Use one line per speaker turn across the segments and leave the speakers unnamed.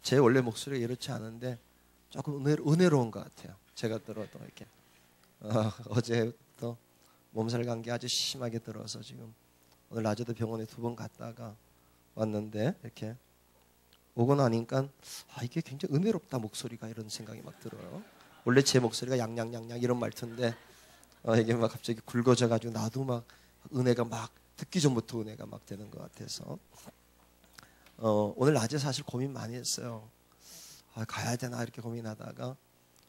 제 원래 목소리가 이렇지 않은데 조금 은혜로운 것 같아요. 제가 들어도 이렇게 어제부터 몸살 감기 아주 심하게 들어서 지금 오늘 낮에도 병원에 2번 갔다가 왔는데 이렇게 오고 나니까 이게 굉장히 은혜롭다 목소리가 이런 생각이 막 들어요. 원래 제 목소리가 양양양양 이런 말투인데 이게 막 갑자기 굵어져가지고 나도 막 은혜가 막 듣기 전부터 은혜가 막 되는 것 같아서 오늘 낮에 사실 고민 많이 했어요. 가야 되나 이렇게 고민하다가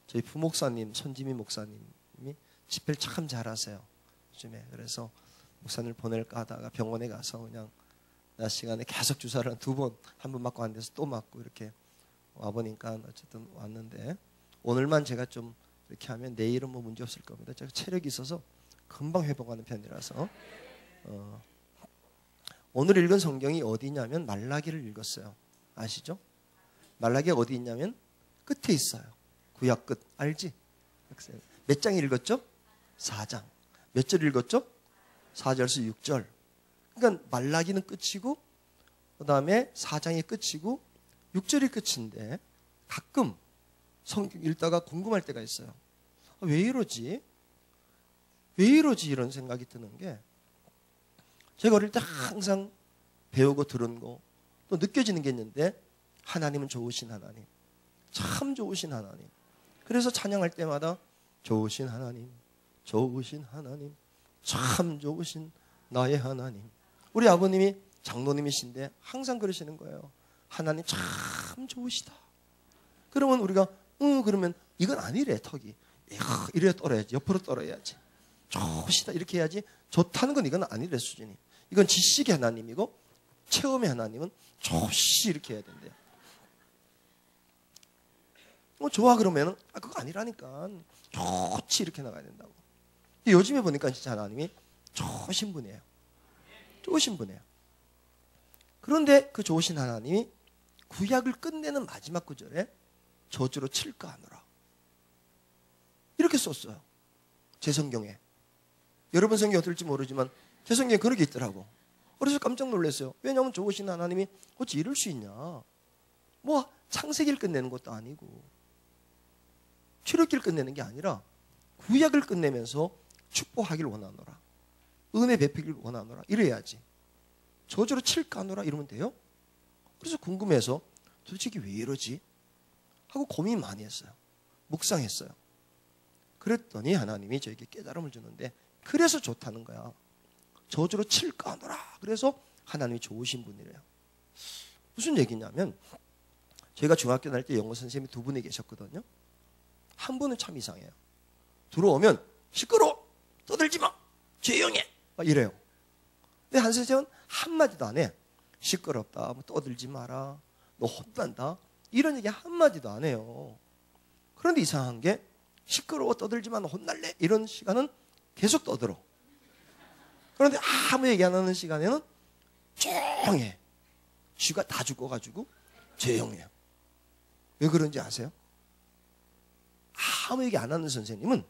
저희 부목사님 손지민 목사님이 집회를 참 잘하세요 요즘에. 그래서 목사님을 보낼까 하다가 병원에 가서 그냥 낮 시간에 계속 주사를 2번, 한 번 맞고 안 돼서 또 맞고 이렇게 와보니까 어쨌든 왔는데 오늘만 제가 좀 이렇게 하면 내일은 뭐 문제 없을 겁니다. 제가 체력이 있어서 금방 회복하는 편이라서 오늘 읽은 성경이 어디냐면 말라기를 읽었어요. 아시죠? 말라기가 어디 있냐면 끝에 있어요. 구약 끝. 알지? 몇 장 읽었죠? 4장. 몇 절 읽었죠? 4절에서 6절. 그러니까 말라기는 끝이고 그 다음에 4장이 끝이고 6절이 끝인데 가끔 성경 읽다가 궁금할 때가 있어요. 왜 이러지? 왜 이러지? 이런 생각이 드는 게 제가 어릴 때 항상 배우고 들은 거 또 느껴지는 게 있는데 하나님은 좋으신 하나님, 참 좋으신 하나님. 그래서 찬양할 때마다 좋으신 하나님, 좋으신 하나님, 참 좋으신 나의 하나님. 우리 아버님이 장로님이신데 항상 그러시는 거예요. 하나님 참 좋으시다. 그러면 우리가 그러면 이건 아니래. 턱이 이래 떨어야지. 옆으로 떨어야지. 좋으시다 이렇게 해야지. 좋다는 건 이건 아니래 수준이. 이건 지식의 하나님이고 체험의 하나님은 좋시 이렇게 해야 된대요. 좋아 그러면은 그거 아니라니까. 좋지 이렇게 나가야 된다고. 요즘에 보니까 진짜 하나님이 좋으신 분이에요. 좋으신 분이에요. 그런데 그 좋으신 하나님이 구약을 끝내는 마지막 구절에 저주로 칠까 하노라 이렇게 썼어요. 제 성경에. 여러분 성경이 어떨지 모르지만 제 성경에 그런 게 있더라고. 그래서 깜짝 놀랐어요. 왜냐하면 좋으신 하나님이 어찌 이럴 수 있냐. 뭐 창세기를 끝내는 것도 아니고 출애굽기를 끝내는 게 아니라 구약을 끝내면서 축복하기를 원하노라. 은혜 베풀기를 원하노라. 이래야지. 저주로 칠까 하노라 이러면 돼요? 그래서 궁금해서 도대체 이게 왜 이러지? 하고 고민 많이 했어요. 묵상했어요. 그랬더니 하나님이 저에게 깨달음을 주는데 그래서 좋다는 거야. 저주로 칠까 하노라. 그래서 하나님이 좋으신 분이래요. 무슨 얘기냐면 저희가 중학교 다닐 때 영어 선생님이 2분이 계셨거든요. 한 분은 참 이상해요. 들어오면 시끄러워. 떠들지 마. 조용해. 막 이래요. 근데 한 선생님은 한마디도 안 해. 시끄럽다. 뭐 떠들지 마라. 너 혼난다. 이런 얘기 한마디도 안 해요. 그런데 이상한 게 시끄러워 떠들지 마. 너 혼날래. 이런 시간은 계속 떠들어. 그런데 아무 얘기 안 하는 시간에는 조용해. 쥐가 다 죽어가지고 조용해요. 왜 그런지 아세요? 아무 얘기 안 하는 선생님은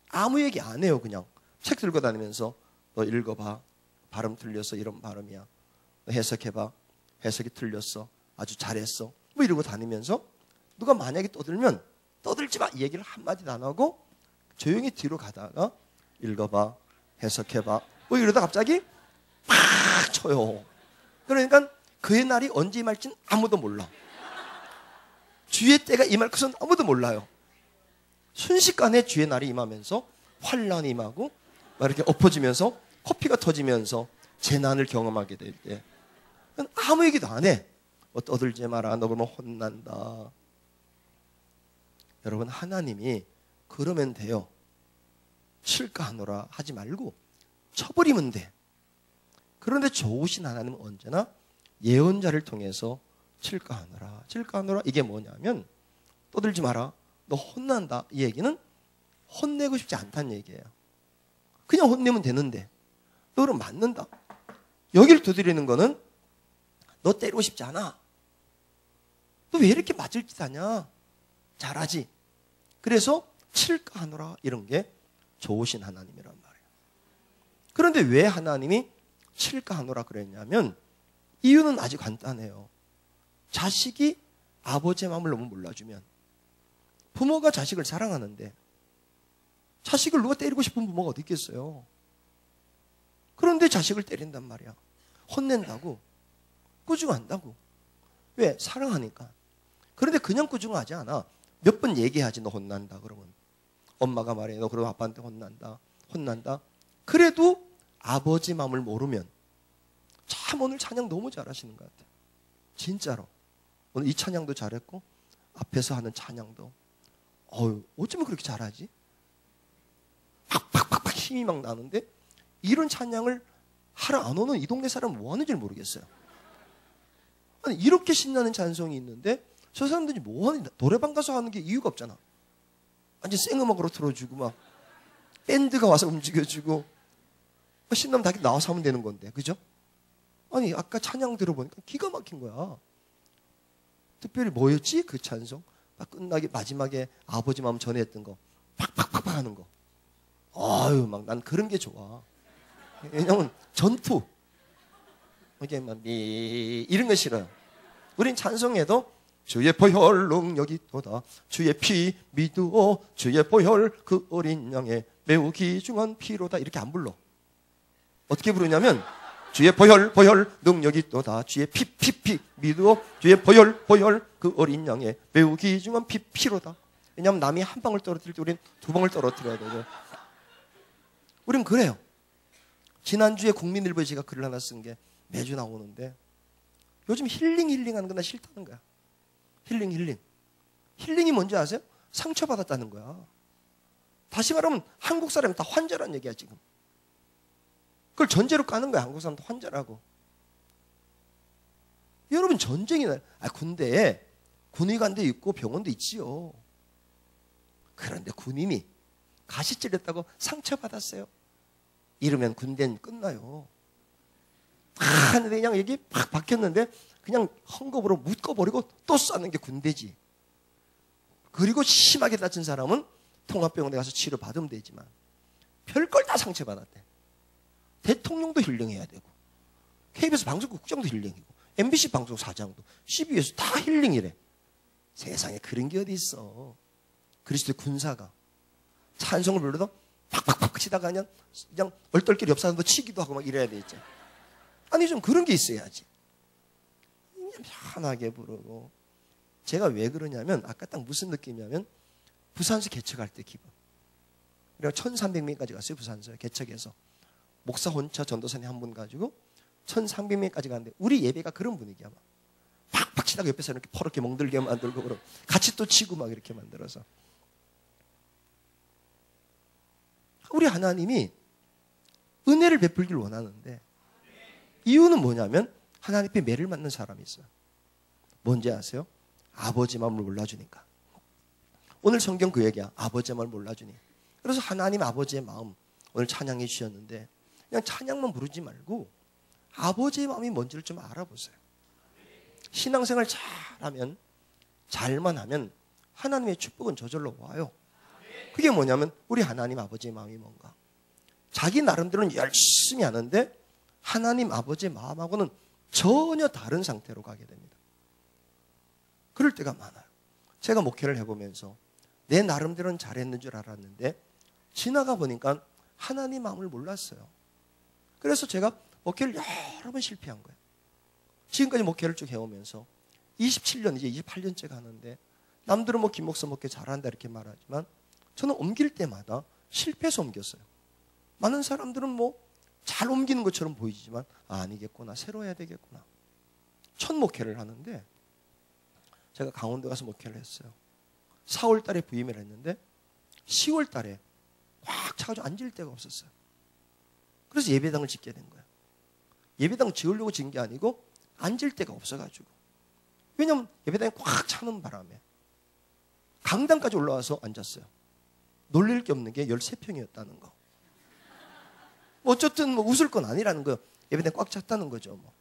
아무 얘기 안 해요. 그냥 책 들고 다니면서 너 읽어봐. 발음 틀렸어. 이런 발음이야. 너 해석해봐. 해석이 틀렸어. 아주 잘했어. 뭐 이러고 다니면서 누가 만약에 떠들면 떠들지 마. 이 얘기를 한마디도 안 하고 조용히 뒤로 가다가 읽어봐. 해석해봐. 뭐 이러다 갑자기 팍 쳐요. 그러니까 그의 날이 언제 임할지는 아무도 몰라. 주의 때가 임할 것은 아무도 몰라요. 순식간에 주의 날이 임하면서 환란이 임하고 막 이렇게 엎어지면서 코피가 터지면서 재난을 경험하게 될 때 아무 얘기도 안 해. 뭐 떠들지 마라. 너 그러면 혼난다. 여러분 하나님이 그러면 돼요. 칠까 하노라 하지 말고 쳐버리면 돼. 그런데 좋으신 하나님은 언제나 예언자를 통해서 칠까 하노라. 칠까 하노라 이게 뭐냐면 떠들지 마라. 너 혼난다. 이 얘기는 혼내고 싶지 않다는 얘기예요. 그냥 혼내면 되는데 너 그럼 맞는다. 여기를 두드리는 거는 너 때리고 싶지 않아. 너 왜 이렇게 맞을 짓 하냐. 잘하지. 그래서 칠까 하노라 이런 게 좋으신 하나님이란 말이에요. 그런데 왜 하나님이 칠까 하노라 그랬냐면 이유는 아주 간단해요. 자식이 아버지의 마음을 너무 몰라주면, 부모가 자식을 사랑하는데 자식을 누가 때리고 싶은 부모가 어디 있겠어요? 그런데 자식을 때린단 말이야. 혼낸다고, 꾸중한다고. 왜? 사랑하니까. 그런데 그냥 꾸중하지 않아. 몇 번 얘기하지. 너 혼난다 그러면. 엄마가 말해. 너 그러면 아빠한테 혼난다. 그래도 아버지 마음을 모르면, 참 오늘 찬양 너무 잘하시는 것 같아요. 진짜로. 오늘 이 찬양도 잘했고 앞에서 하는 찬양도 어쩌면 그렇게 잘하지? 팍팍팍팍 힘이 막 나는데 이런 찬양을 하러 안 오는 이 동네 사람은 뭐 하는지 모르겠어요. 아니 이렇게 신나는 찬송이 있는데 저 사람들이 뭐 하는, 노래방 가서 하는 게 이유가 없잖아. 완전 생음악으로 틀어주고 막 밴드가 와서 움직여주고 신나면 다 나와서 하면 되는 건데, 그죠? 아니 아까 찬양 들어보니까 기가 막힌 거야. 특별히 뭐였지? 그 찬송 막 끝나기 마지막에 아버지 마음 전했던 거 팍팍팍팍 하는 거. 아유 막 난 그런 게 좋아. 왜냐면 전투 이게 막 이런 거 싫어요. 우린 찬송에도 주의 보혈 능력이 도다, 주의 피 믿으오, 주의 보혈 그 어린 양의 매우 귀중한 피로다, 이렇게 안 불러. 어떻게 부르냐면 주의 보혈 능력이 또다, 주의 피 믿으오, 주의 보혈 그 어린 양의 매우 귀중한 피로다. 왜냐하면 남이 한 방울 떨어뜨릴 때 우린 두 방울 떨어뜨려야 되죠. 우린 그래요. 지난주에 국민일보에 제가 글을 하나 쓴 게 매주 나오는데, 요즘 힐링하는 건 나 싫다는 거야. 힐링이 뭔지 아세요? 상처받았다는 거야. 다시 말하면 한국 사람이 다 환자란 얘기야 지금. 그걸 전제로 까는 거야. 한국 사람도 환자라고. 여러분 전쟁이 나요. 군대에 군의관도 있고 병원도 있지요. 그런데 군인이 가시 찔렸다고 상처받았어요. 이러면 군대는 끝나요. 하는데 그냥 여기 팍 박혔는데 그냥 헝겊으로 묶어버리고 또 쏘는 게 군대지. 그리고 심하게 다친 사람은 통합병원에 가서 치료받으면 되지만 별걸 다 상처받았대. 대통령도 힐링해야 되고, KBS 방송국장도 힐링이고, MBC 방송사장도, CBS 다 힐링이래. 세상에 그런 게 어디 있어. 그리스도의 군사가 찬송을 불러도 팍팍팍 치다가 그냥 얼떨결에 옆 사람도 치기도 하고 막 이래야 되겠죠. 아니 좀 그런 게 있어야지. 그냥 편하게 부르고. 제가 왜 그러냐면 아까 딱 무슨 느낌이냐면 부산서 개척할 때 기분. 우리가 1300명까지 갔어요. 부산서 개척해서. 목사 혼자 전도사님 한 분 가지고 1300명까지 갔는데 우리 예배가 그런 분위기야. 막 팍팍 치다가 옆에서 이렇게 퍼렇게 멍들게 만들고 그럼 같이 또 치고 막 이렇게 만들어서. 우리 하나님이 은혜를 베풀길 원하는데 이유는 뭐냐면 하나님 앞에 매를 맞는 사람이 있어요. 뭔지 아세요? 아버지 마음을 몰라주니까. 오늘 성경 그 얘기야. 아버지 마음을 몰라주니. 그래서 하나님 아버지의 마음 오늘 찬양해 주셨는데 그냥 찬양만 부르지 말고 아버지의 마음이 뭔지를 좀 알아보세요. 신앙생활 잘하면, 잘만 하면 하나님의 축복은 저절로 와요. 그게 뭐냐면 우리 하나님 아버지의 마음이 뭔가. 자기 나름대로는 열심히 하는데 하나님 아버지의 마음하고는 전혀 다른 상태로 가게 됩니다. 그럴 때가 많아요. 제가 목회를 해보면서 내 나름대로는 잘했는 줄 알았는데 지나가 보니까 하나님 마음을 몰랐어요. 그래서 제가 목회를 여러 번 실패한 거예요. 지금까지 목회를 쭉 해오면서 27년, 이제 28년째 가는데 남들은 뭐 김 목사 목회 잘한다 이렇게 말하지만 저는 옮길 때마다 실패해서 옮겼어요. 많은 사람들은 뭐 잘 옮기는 것처럼 보이지만 아니겠구나, 새로 해야 되겠구나. 첫 목회를 하는데 제가 강원도 가서 목회를 했어요. 4월 달에 부임을 했는데 10월 달에 꽉 차가지고 앉을 데가 없었어요. 그래서 예배당을 짓게 된 거예요. 예배당 지으려고 지은 게 아니고 앉을 데가 없어가지고. 왜냐면 예배당이 꽉 차는 바람에 강당까지 올라와서 앉았어요. 놀릴 게 없는 게 13평이었다는 거. 어쨌든 뭐 웃을 건 아니라는 거. 예배당이 꽉 찼다는 거죠. 뭐.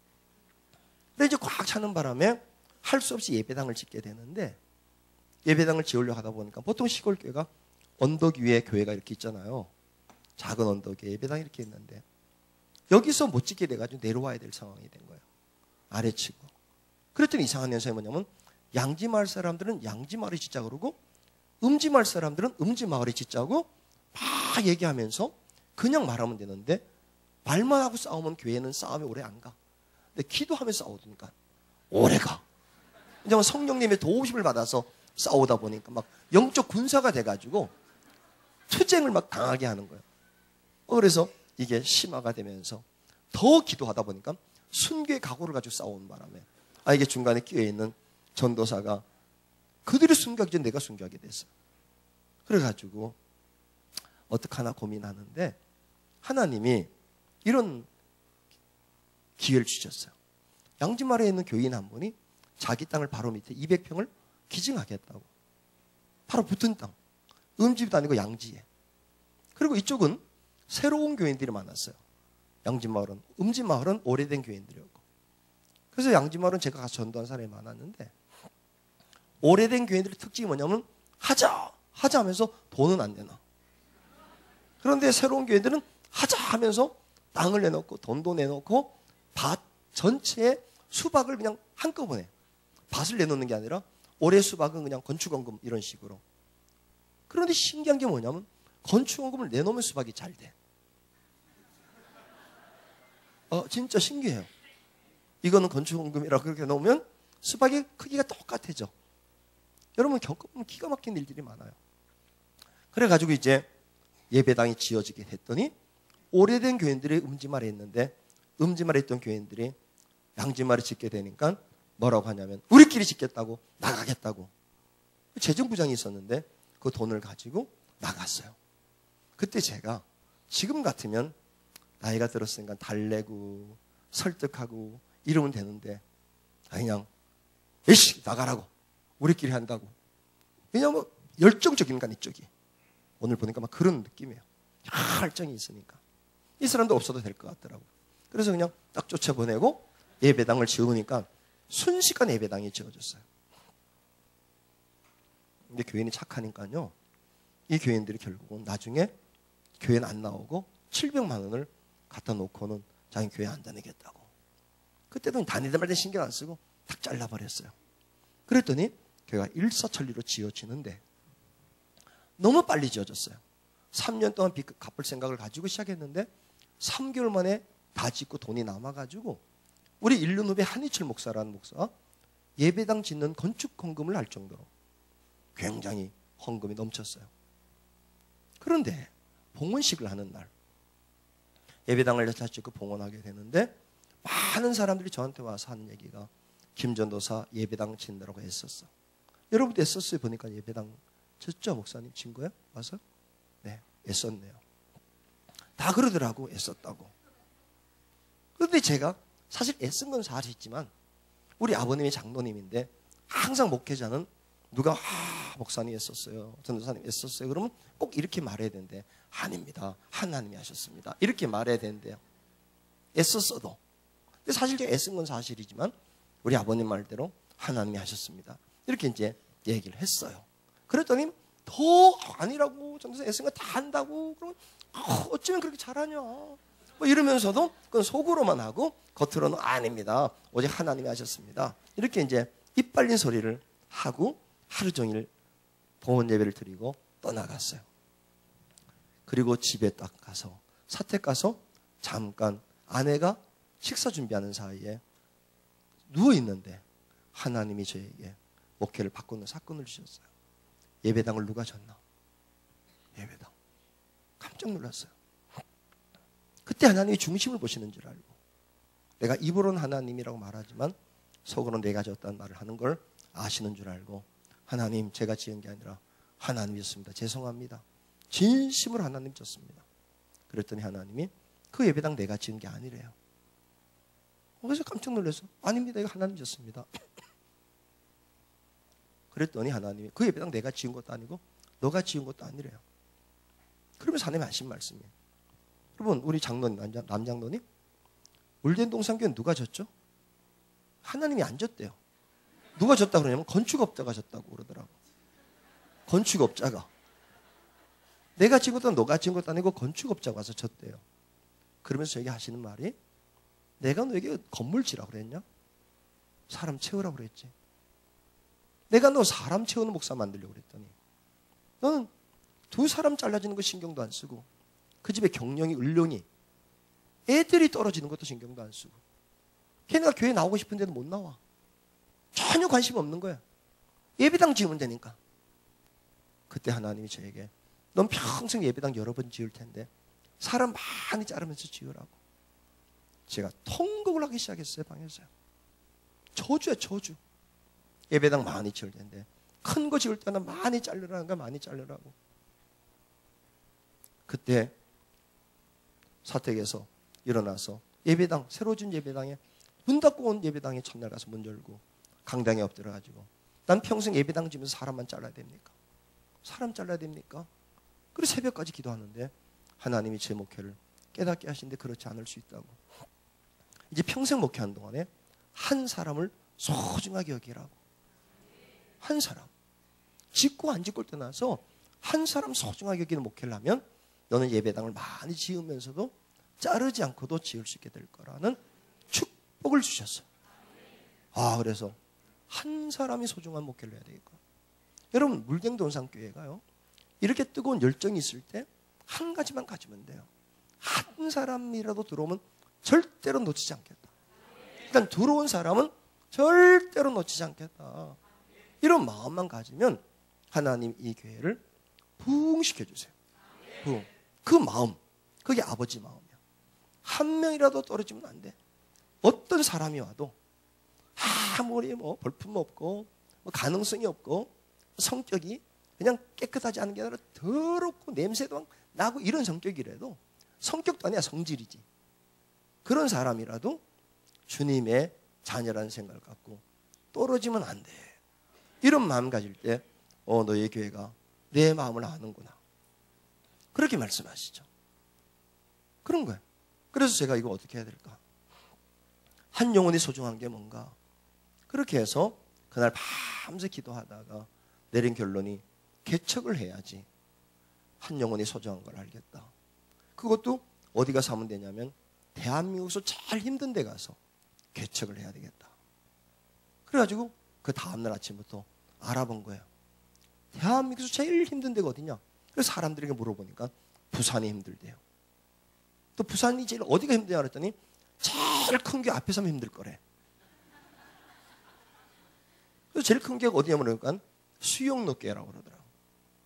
근데 이제 꽉 차는 바람에 할 수 없이 예배당을 짓게 되는데 예배당을 지으려고 하다 보니까 보통 시골 교회가 언덕 위에 교회가 이렇게 있잖아요. 작은 언덕에 예배당이 이렇게 있는데 여기서 못 짓게 돼가지고 내려와야 될 상황이 된 거예요. 아래치고. 그랬더니 이상한 현상이 뭐냐면 양지마을 사람들은 양지마을에 짓자 그러고 음지마을 사람들은 음지마을에 짓자고 막 얘기하면서 그냥 말하면 되는데 말만 하고 싸우면 교회는 싸움이 오래 안 가. 근데 기도하면서 싸우니까 오래 가. 왜냐하면 성령님의 도우심을 받아서 싸우다 보니까 막 영적 군사가 돼가지고 투쟁을 막 당하게 하는 거예요. 그래서 이게 심화가 되면서 더 기도하다 보니까 순교의 각오를 가지고 싸우는 바람에 이게 중간에 끼어있는 전도사가 그들이 순교하기 전에 내가 순교하게 됐어요. 그래가지고 어떡하나 고민하는데 하나님이 이런 기회를 주셨어요. 양지마을에 있는 교인 한 분이 자기 땅을 바로 밑에 200평을 기증하겠다고. 바로 붙은 땅. 음집도 아니고 양지에. 그리고 이쪽은 새로운 교인들이 많았어요. 양지마을은. 음지마을은 오래된 교인들이었고. 그래서 양지마을은 제가 가서 전도한 사람이 많았는데 오래된 교인들의 특징이 뭐냐면 하자 하면서 돈은 안 내놔. 그런데 새로운 교인들은 하자 하면서 땅을 내놓고 돈도 내놓고 밭 전체에 수박을 그냥 한꺼번에 밭을 내놓는 게 아니라 올해 수박은 그냥 건축원금 이런 식으로. 그런데 신기한 게 뭐냐면 건축원금을 내놓으면 수박이 잘 돼. 진짜 신기해요. 이거는 건축원금이라고 그렇게 놓으면 수박의 크기가 똑같아져. 여러분 겪어보면 기가 막힌 일들이 많아요. 그래가지고 이제 예배당이 지어지게 했더니 오래된 교인들이 음지마을에 있는데 음지마을에 있던 교인들이 양지마을에 짓게 되니까 뭐라고 하냐면 우리끼리 짓겠다고 나가겠다고. 재정부장이 있었는데 그 돈을 가지고 나갔어요. 그때 제가 지금 같으면 나이가 들었으니까 달래고 설득하고 이러면 되는데 그냥 에이씨 나가라고 우리끼리 한다고. 왜냐하면 열정적인가 이쪽이. 오늘 보니까 막 그런 느낌이에요. 열정이 있으니까 이 사람도 없어도 될 것 같더라고요. 그래서 그냥 딱 쫓아보내고 예배당을 지으니까 순식간에 예배당이 지어졌어요. 근데 교인이 착하니까요. 이 교인들이 결국은 나중에 교회는 안 나오고 700만 원을 갖다 놓고는 자기 교회 안 다니겠다고. 그때도 다니든 말든 신경 안 쓰고 탁 잘라버렸어요. 그랬더니 교회가 일사천리로 지어지는데 너무 빨리 지어졌어요. 3년 동안 빚 갚을 생각을 가지고 시작했는데 3개월 만에 다 짓고 돈이 남아가지고 우리 1년 후에 한희철 목사라는 목사가 예배당 짓는 건축 헌금을 할 정도로 굉장히 헌금이 넘쳤어요. 그런데 봉헌식을 하는 날 예배당을 다 짓고 봉헌하게 되는데 많은 사람들이 저한테 와서 하는 얘기가 김 전도사 예배당 짓느라고 애썼어. 여러분도 애썼어요? 보니까 예배당 짓죠? 목사님 진 거예요? 와서? 네, 애썼네요. 다 그러더라고 애썼다고. 그런데 제가 사실 애쓴 건 사실이지만 우리 아버님이 장로님인데 항상 목회자는 누가 목사님 애썼어요, 전도사님 애썼어요 그러면 꼭 이렇게 말해야 되는데 아닙니다. 하나님이 하셨습니다. 이렇게 말해야 되는데요. 애썼어도. 근데 사실 제가 애쓴 건 사실이지만 우리 아버님 말대로 하나님이 하셨습니다. 이렇게 이제 얘기를 했어요. 그랬더니 더 아니라고 전도사 애쓴 거 다 한다고 그러면 어쩌면 그렇게 잘하냐 뭐 이러면서도 그건 속으로만 하고 겉으로는 아닙니다. 오직 하나님이 하셨습니다. 이렇게 이제 입 빨린 소리를 하고 하루 종일 봉헌 예배를 드리고 떠나갔어요. 그리고 집에 딱 가서 사택 가서 잠깐 아내가 식사 준비하는 사이에 누워 있는데 하나님이 저에게 목회를 바꾸는 사건을 주셨어요. 예배당을 누가 졌나? 예배당. 깜짝 놀랐어요. 그때 하나님이 중심을 보시는 줄 알고 내가 입으로는 하나님이라고 말하지만 속으로는 내가 졌다는 말을 하는 걸 아시는 줄 알고 하나님 제가 지은 게 아니라 하나님이었습니다. 죄송합니다. 진심으로 하나님 졌습니다. 그랬더니 하나님이 그 예배당 내가 지은 게 아니래요. 그래서 깜짝 놀라서 아닙니다. 이거 하나님 졌습니다. 그랬더니 하나님이 그 예배당 내가 지은 것도 아니고 너가 지은 것도 아니래요. 그러면서 하나님이 하신 말씀이에요. 여러분 우리 장로님 남장로님 울덴 동산교회는 누가 졌죠? 하나님이 안 졌대요. 누가 졌다고 그러냐면 건축업자가 졌다고 그러더라고. 건축업자가. 내가 지은 것도 너가 지은 것도 아니고 건축업자가 와서 졌대요. 그러면서 저에게 하시는 말이 내가 너에게 건물 지라고 그랬냐? 사람 채우라고 그랬지. 내가 너 사람 채우는 목사 만들려고 그랬더니 너는 2사람 잘라지는 거 신경도 안 쓰고 그 집에 경영이 을룡이 애들이 떨어지는 것도 신경도 안 쓰고 걔네가 교회 나오고 싶은데도 못 나와. 전혀 관심 없는 거야. 예배당 지으면 되니까. 그때 하나님이 저에게 넌 평생 예배당 여러 번 지을 텐데 사람 많이 자르면서 지으라고. 제가 통곡을 하기 시작했어요. 방에서요. 저주야 저주. 예배당 많이 지을 텐데 큰 거 지을 때는 많이 자르라는 거야. 많이 자르라고. 그때 사택에서 일어나서 예배당 새로 진 예배당에 문 닫고 온 예배당에 첫날 가서 문 열고 강당에 엎드려가지고 난 평생 예배당 지면서 사람만 잘라야 됩니까? 사람 잘라야 됩니까? 그리고 새벽까지 기도하는데 하나님이 제 목회를 깨닫게 하시는데 그렇지 않을 수 있다고. 이제 평생 목회하는 동안에 한 사람을 소중하게 여기라고. 한 사람. 짓고 안 짓고를 떠나서 한 사람 소중하게 여기는 목회를 하면 너는 예배당을 많이 지으면서도 자르지 않고도 지을 수 있게 될 거라는 축복을 주셨어요. 그래서 한 사람이 소중한 목회를 해야 되겠고. 여러분 물쟁도 온상교회가요. 이렇게 뜨거운 열정이 있을 때 한 가지만 가지면 돼요. 한 사람이라도 들어오면 절대로 놓치지 않겠다. 일단 들어온 사람은 절대로 놓치지 않겠다. 이런 마음만 가지면 하나님 이 교회를 부흥시켜주세요. 부흥. 그 마음, 그게 아버지 마음이야. 한 명이라도 떨어지면 안 돼. 어떤 사람이 와도 아무리 볼품 없고 가능성이 없고 성격이 그냥 깨끗하지 않은 게 아니라 더럽고 냄새도 나고 이런 성격이라도 성격도 아니야 성질이지. 그런 사람이라도 주님의 자녀라는 생각을 갖고 떨어지면 안 돼. 이런 마음 가질 때 너의 교회가 내 마음을 아는구나. 그렇게 말씀하시죠. 그런 거예요. 그래서 제가 이거 어떻게 해야 될까? 한 영혼이 소중한 게 뭔가? 그렇게 해서 그날 밤새 기도하다가 내린 결론이 개척을 해야지 한 영혼이 소중한 걸 알겠다. 그것도 어디 가서 하면 되냐면 대한민국에서 제일 힘든 데 가서 개척을 해야 되겠다. 그래가지고 그 다음날 아침부터 알아본 거예요. 대한민국에서 제일 힘든 데가 어디냐? 그래서 사람들에게 물어보니까 부산이 힘들대요. 또 부산이 제일 어디가 힘드냐 그랬더니 제일 큰 게 앞에 서면 힘들 거래. 그래서 제일 큰 교회가 어디냐면 그러니까 수용록교회라고 그러더라고요.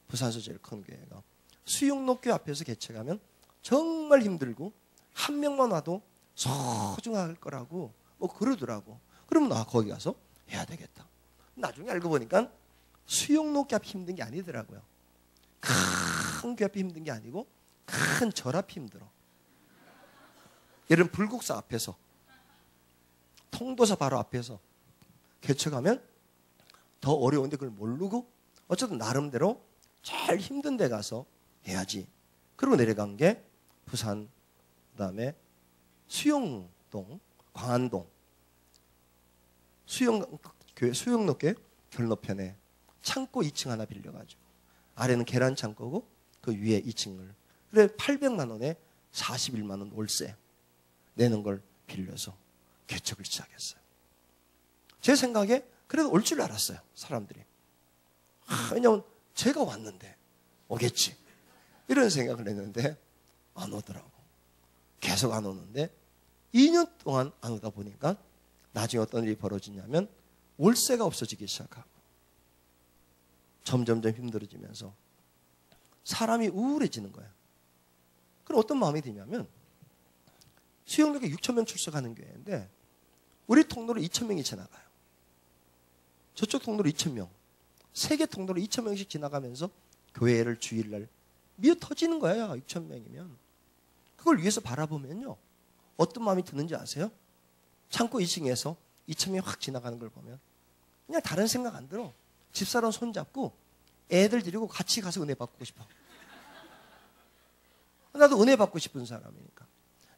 부산에서 제일 큰 교회가. 수용록교회 앞에서 개척하면 정말 힘들고 한 명만 와도 소중할 거라고 그러더라고. 그러면 거기 가서 해야 되겠다. 나중에 알고 보니까 수용록교회 앞이 힘든 게 아니더라고요. 큰 교회 앞이 힘든 게 아니고 큰 절 앞이 힘들어. 예를 들면 불국사 앞에서 통도사 바로 앞에서 개척하면 더 어려운데 그걸 모르고 어쨌든 나름대로 제일 힘든 데 가서 해야지. 그리고 내려간 게 부산 그다음에 수영동 광안동 수영록교회 결로편에 창고 2층 하나 빌려가지고 아래는 계란 창고고 그 위에 2층을 그래 800만 원에 41만 원 월세 내는 걸 빌려서 개척을 시작했어요. 제 생각에 그래도 올 줄 알았어요. 사람들이. 왜냐면 제가 왔는데 오겠지. 이런 생각을 했는데 안 오더라고. 계속 안 오는데 2년 동안 안 오다 보니까 나중에 어떤 일이 벌어지냐면 월세가 없어지기 시작하고 점점점 힘들어지면서 사람이 우울해지는 거예요. 그럼 어떤 마음이 드냐면 수영역에 6,000명 출석하는 교회인데 우리 통로로 2,000명이 지나가요. 저쪽 통로로 2,000명. 세 개 통로로 2,000명씩 지나가면서 교회를 주일날 미어 터지는 거야. 6,000명이면. 그걸 위에서 바라보면요. 어떤 마음이 드는지 아세요? 창고 2층에서 2,000명이 확 지나가는 걸 보면 그냥 다른 생각 안 들어. 집사람 손잡고 애들 데리고 같이 가서 은혜 받고 싶어. 나도 은혜 받고 싶은 사람이니까.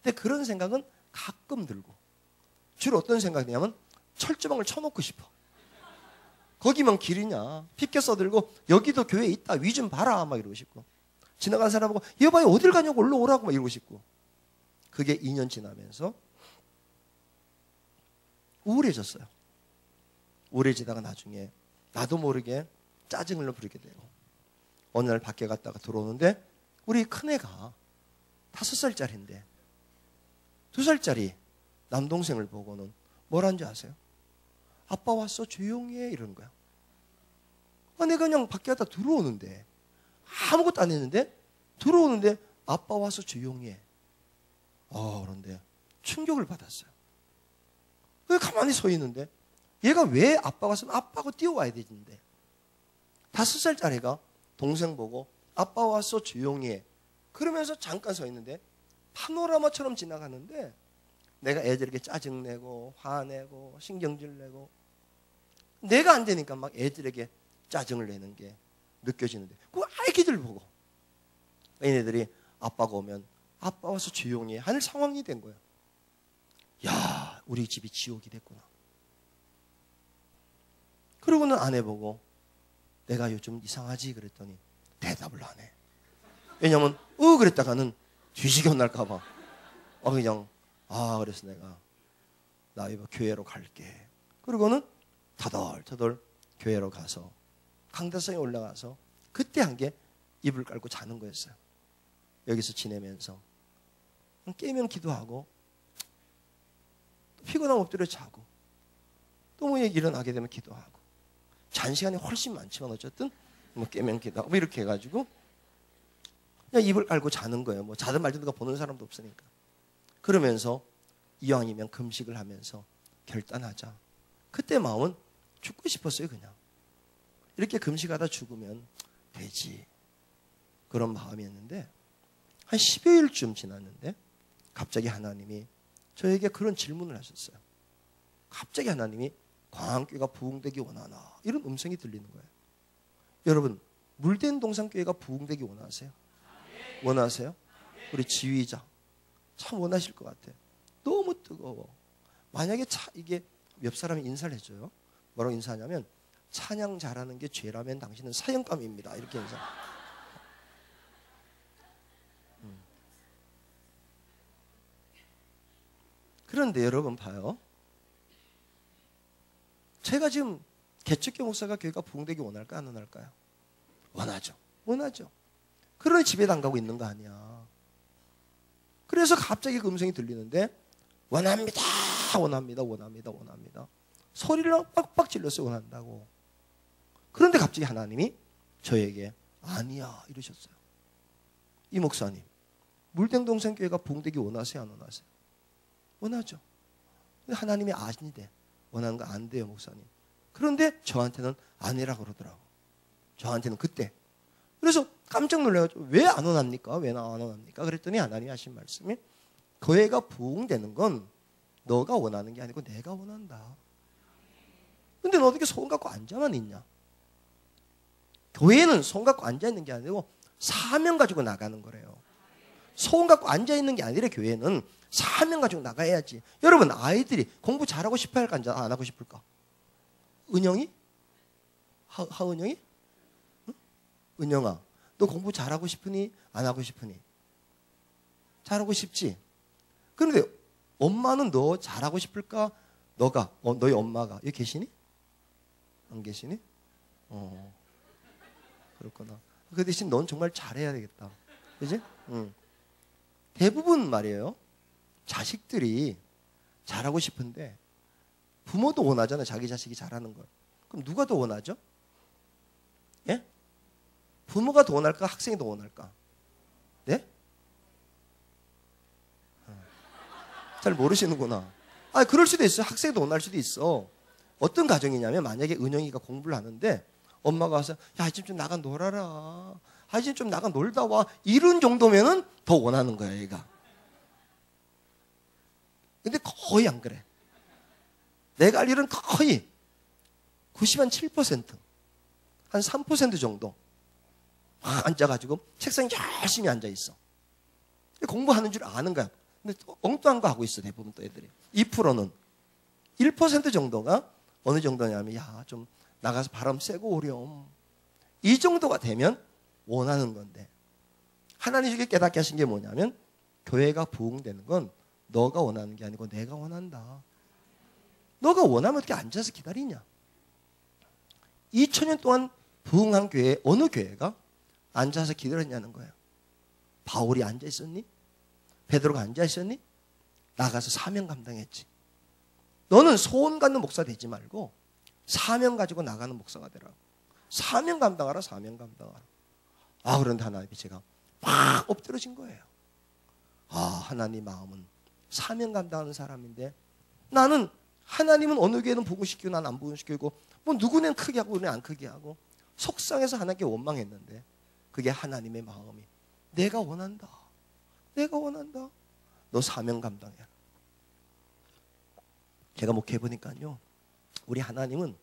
근데 그런 생각은 가끔 들고 주로 어떤 생각이냐면 철조망을 쳐놓고 싶어. 거기만 길이냐. 피켓 써들고 여기도 교회 있다. 위 좀 봐라. 막 이러고 싶고. 지나간 사람 보고 여봐요 어딜 가냐고 올라오라고 막 이러고 싶고. 그게 2년 지나면서 우울해졌어요. 우울해지다가 나중에 나도 모르게 짜증을 부리게 되고 어느 날 밖에 갔다가 들어오는데 우리 큰애가 5살짜리인데 2살짜리 남동생을 보고는 뭐라는지 아세요? 아빠 왔어 조용히 해 이러는 거야. 내가 그냥 밖에 갔다 들어오는데 아무것도 안 했는데 들어오는데 아빠 와서 조용히 해. 그런데 충격을 받았어요. 왜 가만히 서 있는데 얘가 왜 아빠 왔으면 아빠하고 뛰어와야 되는데 5살짜리가 동생 보고 아빠 왔어 조용히 해. 그러면서 잠깐 서 있는데 파노라마처럼 지나가는데 내가 애들에게 짜증내고 화내고 신경질 내고 내가 안 되니까 막 애들에게 짜증을 내는 게 느껴지는데 그 아이들 보고 얘네들이 아빠가 오면 아빠 와서 조용히 해 하는 상황이 된 거예요. 야, 우리 집이 지옥이 됐구나. 그러고는 아내 보고 내가 요즘 이상하지 그랬더니 대답을 안 해. 왜냐면 그랬다가는 뒤지게 혼날까 봐. 그냥 그래서 내가 나 이거 교회로 갈게. 그러고는 터덜터덜 교회로 가서 강다성에 올라가서 그때 한 게 이불 깔고 자는 거였어요. 여기서 지내면서 깨면 기도하고 피곤하면 엎드려 자고 또 뭐 일어나게 되면 기도하고 잔 시간이 훨씬 많지만 어쨌든 뭐 깨면 기도하고 뭐 이렇게 해가지고 그냥 이불 깔고 자는 거예요. 뭐 자든 말든 누가 보는 사람도 없으니까. 그러면서 이왕이면 금식을 하면서 결단하자. 그때 마음은 죽고 싶었어요. 그냥 이렇게 금식하다 죽으면 되지 그런 마음이었는데 한 10여일쯤 지났는데 갑자기 하나님이 저에게 그런 질문을 하셨어요. 갑자기 하나님이 광안교회가 부흥되기 원하나 이런 음성이 들리는 거예요. 여러분 물된 동산교회가 부흥되기 원하세요? 원하세요? 우리 지휘자 참 원하실 것 같아요. 너무 뜨거워. 만약에 이게 옆 사람이 인사를 해줘요. 뭐라고 인사하냐면 찬양 잘하는 게 죄라면 당신은 사형감입니다. 이렇게 인사. 그런데 여러분 봐요. 제가 지금 개척교 목사가 교회가 부흥되기 원할까 안 원할까요? 원하죠. 원하죠. 그러니 집에 안 가고 있는 거 아니야. 그래서 갑자기 그 음성이 들리는데 원합니다. 원합니다. 원합니다. 원합니다. 소리를 빡빡 질렀어요. 원한다고. 그런데 갑자기 하나님이 저에게 아니야 이러셨어요. 이 목사님 물땡동산교회가 부흥되기 원하세요? 안 원하세요? 원하죠. 근데 하나님이 아니대. 원하는 거 안 돼요 목사님. 그런데 저한테는 아니라 그러더라고. 저한테는 그때. 그래서 깜짝 놀라가지고 왜 안 원합니까? 왜 안 원합니까? 그랬더니 하나님이 하신 말씀이 교회가 부흥되는 건 너가 원하는 게 아니고 내가 원한다. 근데 너 어떻게 소원 갖고 앉아만 있냐? 교회는 소원 갖고 앉아있는 게 아니고 사명 가지고 나가는 거래요. 소원 갖고 앉아있는 게 아니라 교회는 사명 가지고 나가야지. 여러분 아이들이 공부 잘하고 싶어 할까 안 하고 싶을까? 은영이? 하은영이? 응? 은영아 너 공부 잘하고 싶으니 안 하고 싶으니? 잘하고 싶지? 그런데 엄마는 너 잘하고 싶을까? 너가 너희 엄마가 여기 계시니? 안 계시니? 그렇구나. 그 대신 넌 정말 잘해야 되겠다. 그지? 대부분 말이에요. 자식들이 잘하고 싶은데 부모도 원하잖아요. 자기 자식이 잘하는 걸. 그럼 누가 더 원하죠? 예? 부모가 더 원할까? 학생이 더 원할까? 네? 잘 모르시는구나. 그럴 수도 있어요. 학생이 더 원할 수도 있어. 어떤 가정이냐면 만약에 은영이가 공부를 하는데 엄마가 와서 야 이제 좀 나가 놀아라. 이제 좀 나가 놀다 와. 이런 정도면은 더 원하는 거야 얘가. 근데 거의 안 그래. 내가 알 일은 거의 97%, 한 3% 정도 앉아가지고 책상에 열심히 앉아있어. 공부하는 줄 아는 거야. 근데 엉뚱한 거 하고 있어 대부분 또 애들이. 2%는 1% 정도가 어느 정도냐면 야 좀 나가서 바람 쐬고 오렴. 이 정도가 되면 원하는 건데 하나님이 깨닫게 하신 게 뭐냐면 교회가 부흥되는 건 너가 원하는 게 아니고 내가 원한다. 너가 원하면 어떻게 앉아서 기다리냐? 2000년 동안 부흥한 교회, 어느 교회가 앉아서 기도를 했냐는 거예요. 바울이 앉아 있었니? 베드로가 앉아 있었니? 나가서 사명 감당했지. 너는 소원 갖는 목사 되지 말고 사명 가지고 나가는 목사가 되라. 사명 감당하라, 사명 감당하라. 아, 그런데 하나님이 제가 막 엎드러진 거예요. 아, 하나님 마음은 사명 감당하는 사람인데 나는 하나님은 어느 교회는 부흥시키고 난 안 부흥시키고 뭐 누구는 크게 하고 누구는 안 크게 하고 속상해서 하나님께 원망했는데 그게 하나님의 마음이 내가 원한다. 내가 원한다. 너 사명 감당해라. 제가 목회해 보니까요. 우리 하나님은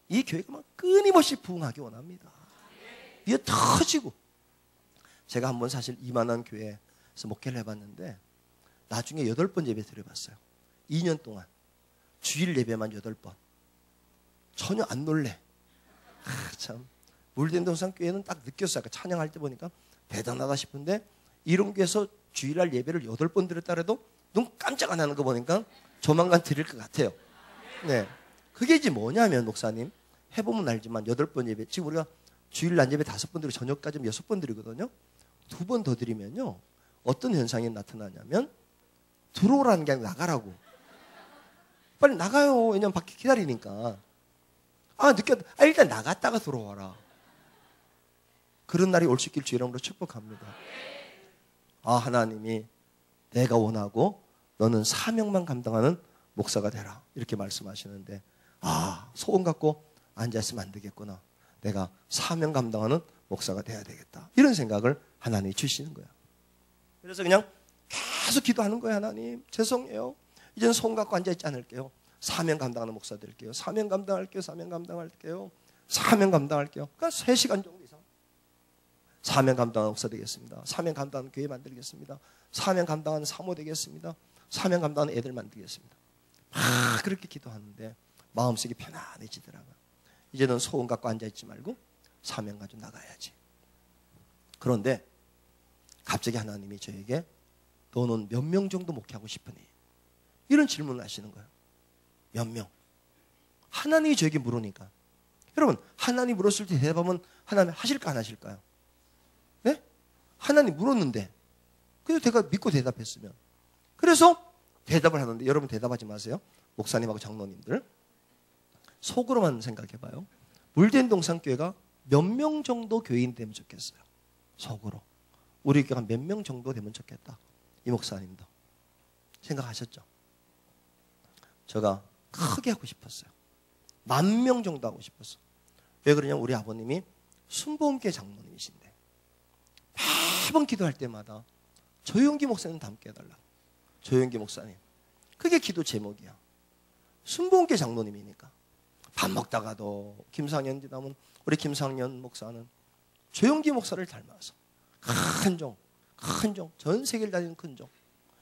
이 교회가 막 끊임없이 부흥하기 원합니다. 이게 터지고 제가 한번 사실 이만한 교회에서 목회를 해봤는데 나중에 8번 예배 드려봤어요. 2년 동안 주일 예배만 8번. 전혀 안 놀래. 참 물된동산 교회는 딱 느꼈어요. 아까 찬양할 때 보니까 대단하다 싶은데 이런 교회에서 주일날 예배를 8번 드렸다 해도 눈 깜짝 안 하는 거 보니까 조만간 드릴 것 같아요. 네, 그게 이제 뭐냐면 목사님 해보면 알지만 8번 예배 지금 우리가 주일 날 예배 5번 드리고 저녁까지 6번 드리거든요. 2번 더 드리면요 어떤 현상이 나타나냐면 들어오라는 게 아니라 나가라고. 빨리 나가요. 왜냐면 밖에 기다리니까. 일단 나갔다가 들어와라. 그런 날이 올 수 있길 주 이름으로 축복합니다. 아, 하나님이 내가 원하고 너는 사명만 감당하는 목사가 되라. 이렇게 말씀하시는데 아, 소원 갖고 앉아있으면 안 되겠구나. 내가 사명 감당하는 목사가 돼야 되겠다. 이런 생각을 하나님이 주시는 거야. 그래서 그냥 계속 기도하는 거예요. 하나님 죄송해요. 이제는 소원 갖고 앉아있지 않을게요. 사명 감당하는 목사 될게요. 사명 감당할게요. 사명 감당할게요. 사명 감당할게요. 그러니까 3시간 정도 이상 사명 감당하는 목사 되겠습니다. 사명 감당하는 교회 만들겠습니다. 사명 감당하는 사모 되겠습니다. 사명 감당하는 애들 만들겠습니다. 그렇게 기도하는데 마음속이 편안해지더라고요. 이제는 소원 갖고 앉아있지 말고 사명 가지고 나가야지. 그런데 갑자기 하나님이 저에게 너는 몇 명 정도 목회하고 싶으니? 이런 질문을 하시는 거예요. 몇 명? 하나님이 저에게 물으니까. 여러분, 하나님 물었을 때 대답하면 하나님 하실까 안 하실까요? 네? 하나님 물었는데 그래서 제가 믿고 대답했으면. 그래서 대답을 하는데 여러분 대답하지 마세요. 목사님하고 장로님들. 속으로만 생각해봐요. 물된동산교회가 몇 명 정도 교인 되면 좋겠어요. 속으로. 우리 교회가 몇 명 정도 되면 좋겠다. 이 목사님도. 생각하셨죠? 제가 크게 하고 싶었어요. 10,000명 정도 하고 싶었어요. 왜 그러냐면 우리 아버님이 순복음교회 장로님이신데 매번 기도할 때마다 조용기 목사님 닮게 해달라. 조용기 목사님. 그게 기도 제목이야. 순복음교회 장로님이니까. 밥 먹다가도 김상현 지나면 우리 김상현 목사는 조용기 목사를 닮아서 큰 종, 전 세계를 다니는 큰 종.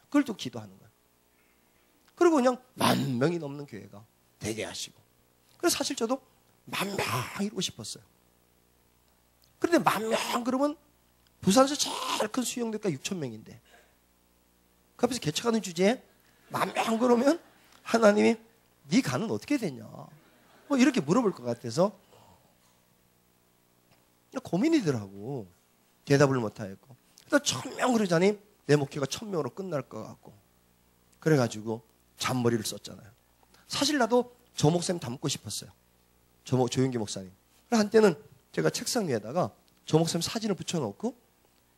그걸 또 기도하는 거야. 그리고 그냥 10,000명이 넘는 교회가 되게 하시고. 그래서 사실 저도 10,000명 이루고 싶었어요. 그런데 10,000명 그러면 부산에서 제일 큰 수용대가 6,000명인데 그 앞에서 개척하는 주제에 10,000명 그러면 하나님이 네 간은 어떻게 되냐 뭐 이렇게 물어볼 것 같아서 고민이더라고. 대답을 못하겠고. 그래서 1,000명 그러자니 내 목회가 1,000명으로 끝날 것 같고. 그래가지고 잔머리를 썼잖아요. 사실 나도 저 목사님 닮고 싶었어요. 조용기 목사님. 한때는 제가 책상 위에다가 저 목사님 사진을 붙여놓고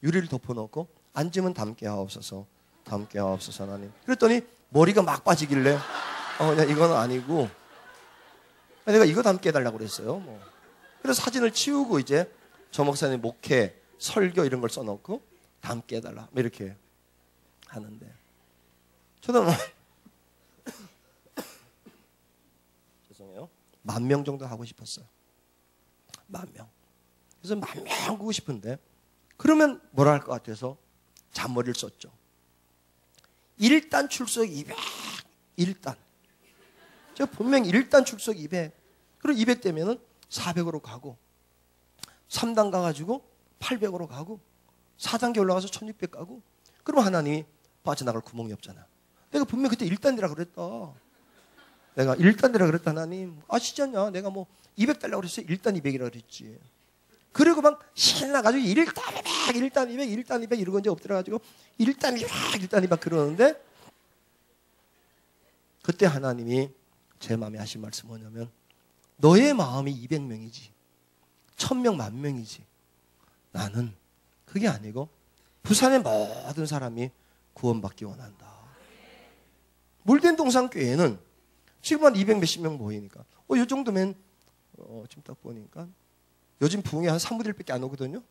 유리를 덮어놓고 앉으면 닮게 하옵소서. 닮게 하옵소서 하나님. 그랬더니 머리가 막 빠지길래 그냥 이건 아니고 내가 이거 닮게 해달라고 그랬어요. 뭐. 그래서 사진을 치우고 이제 저 목사님 목회, 설교 이런 걸 써놓고 닮게 해달라. 뭐 이렇게 하는데 저도 죄송해요. 10,000명 정도 하고 싶었어요. 10,000명. 그래서 10,000명 하고 싶은데 그러면 뭐라 할 것 같아서 잔머리를 썼죠. 1단 출석 200. 1단. 제가 분명히 1단 출석 200. 그리고 200 되면은 400으로 가고 3단 가가지고 800으로 가고 4단계 올라가서 1600 가고 그러면 하나님이 빠져나갈 구멍이 없잖아. 내가 분명히 그때 1단이라고 그랬다. 내가 1단이라 그랬다 하나님. 아시잖냐? 내가 뭐 200달라고 그랬어요. 1단 200이라고 그랬지. 그리고 막 신나가지고 1단 200, 1단 200, 1단 200 이러고 이제 엎드려가지고 1단 200, 1단 200 그러는데 그때 하나님이 제 마음에 하신 말씀 뭐냐면 너의 마음이 200명이지 1000명, 10,000명이지 나는 그게 아니고 부산의 모든 사람이 구원받기 원한다. 물된 동산교회는 지금 한 200 몇십 명 모이니까 이 정도면 지금 딱 보니까 요즘 부흥에 한 3분의 1밖에 안 오거든요.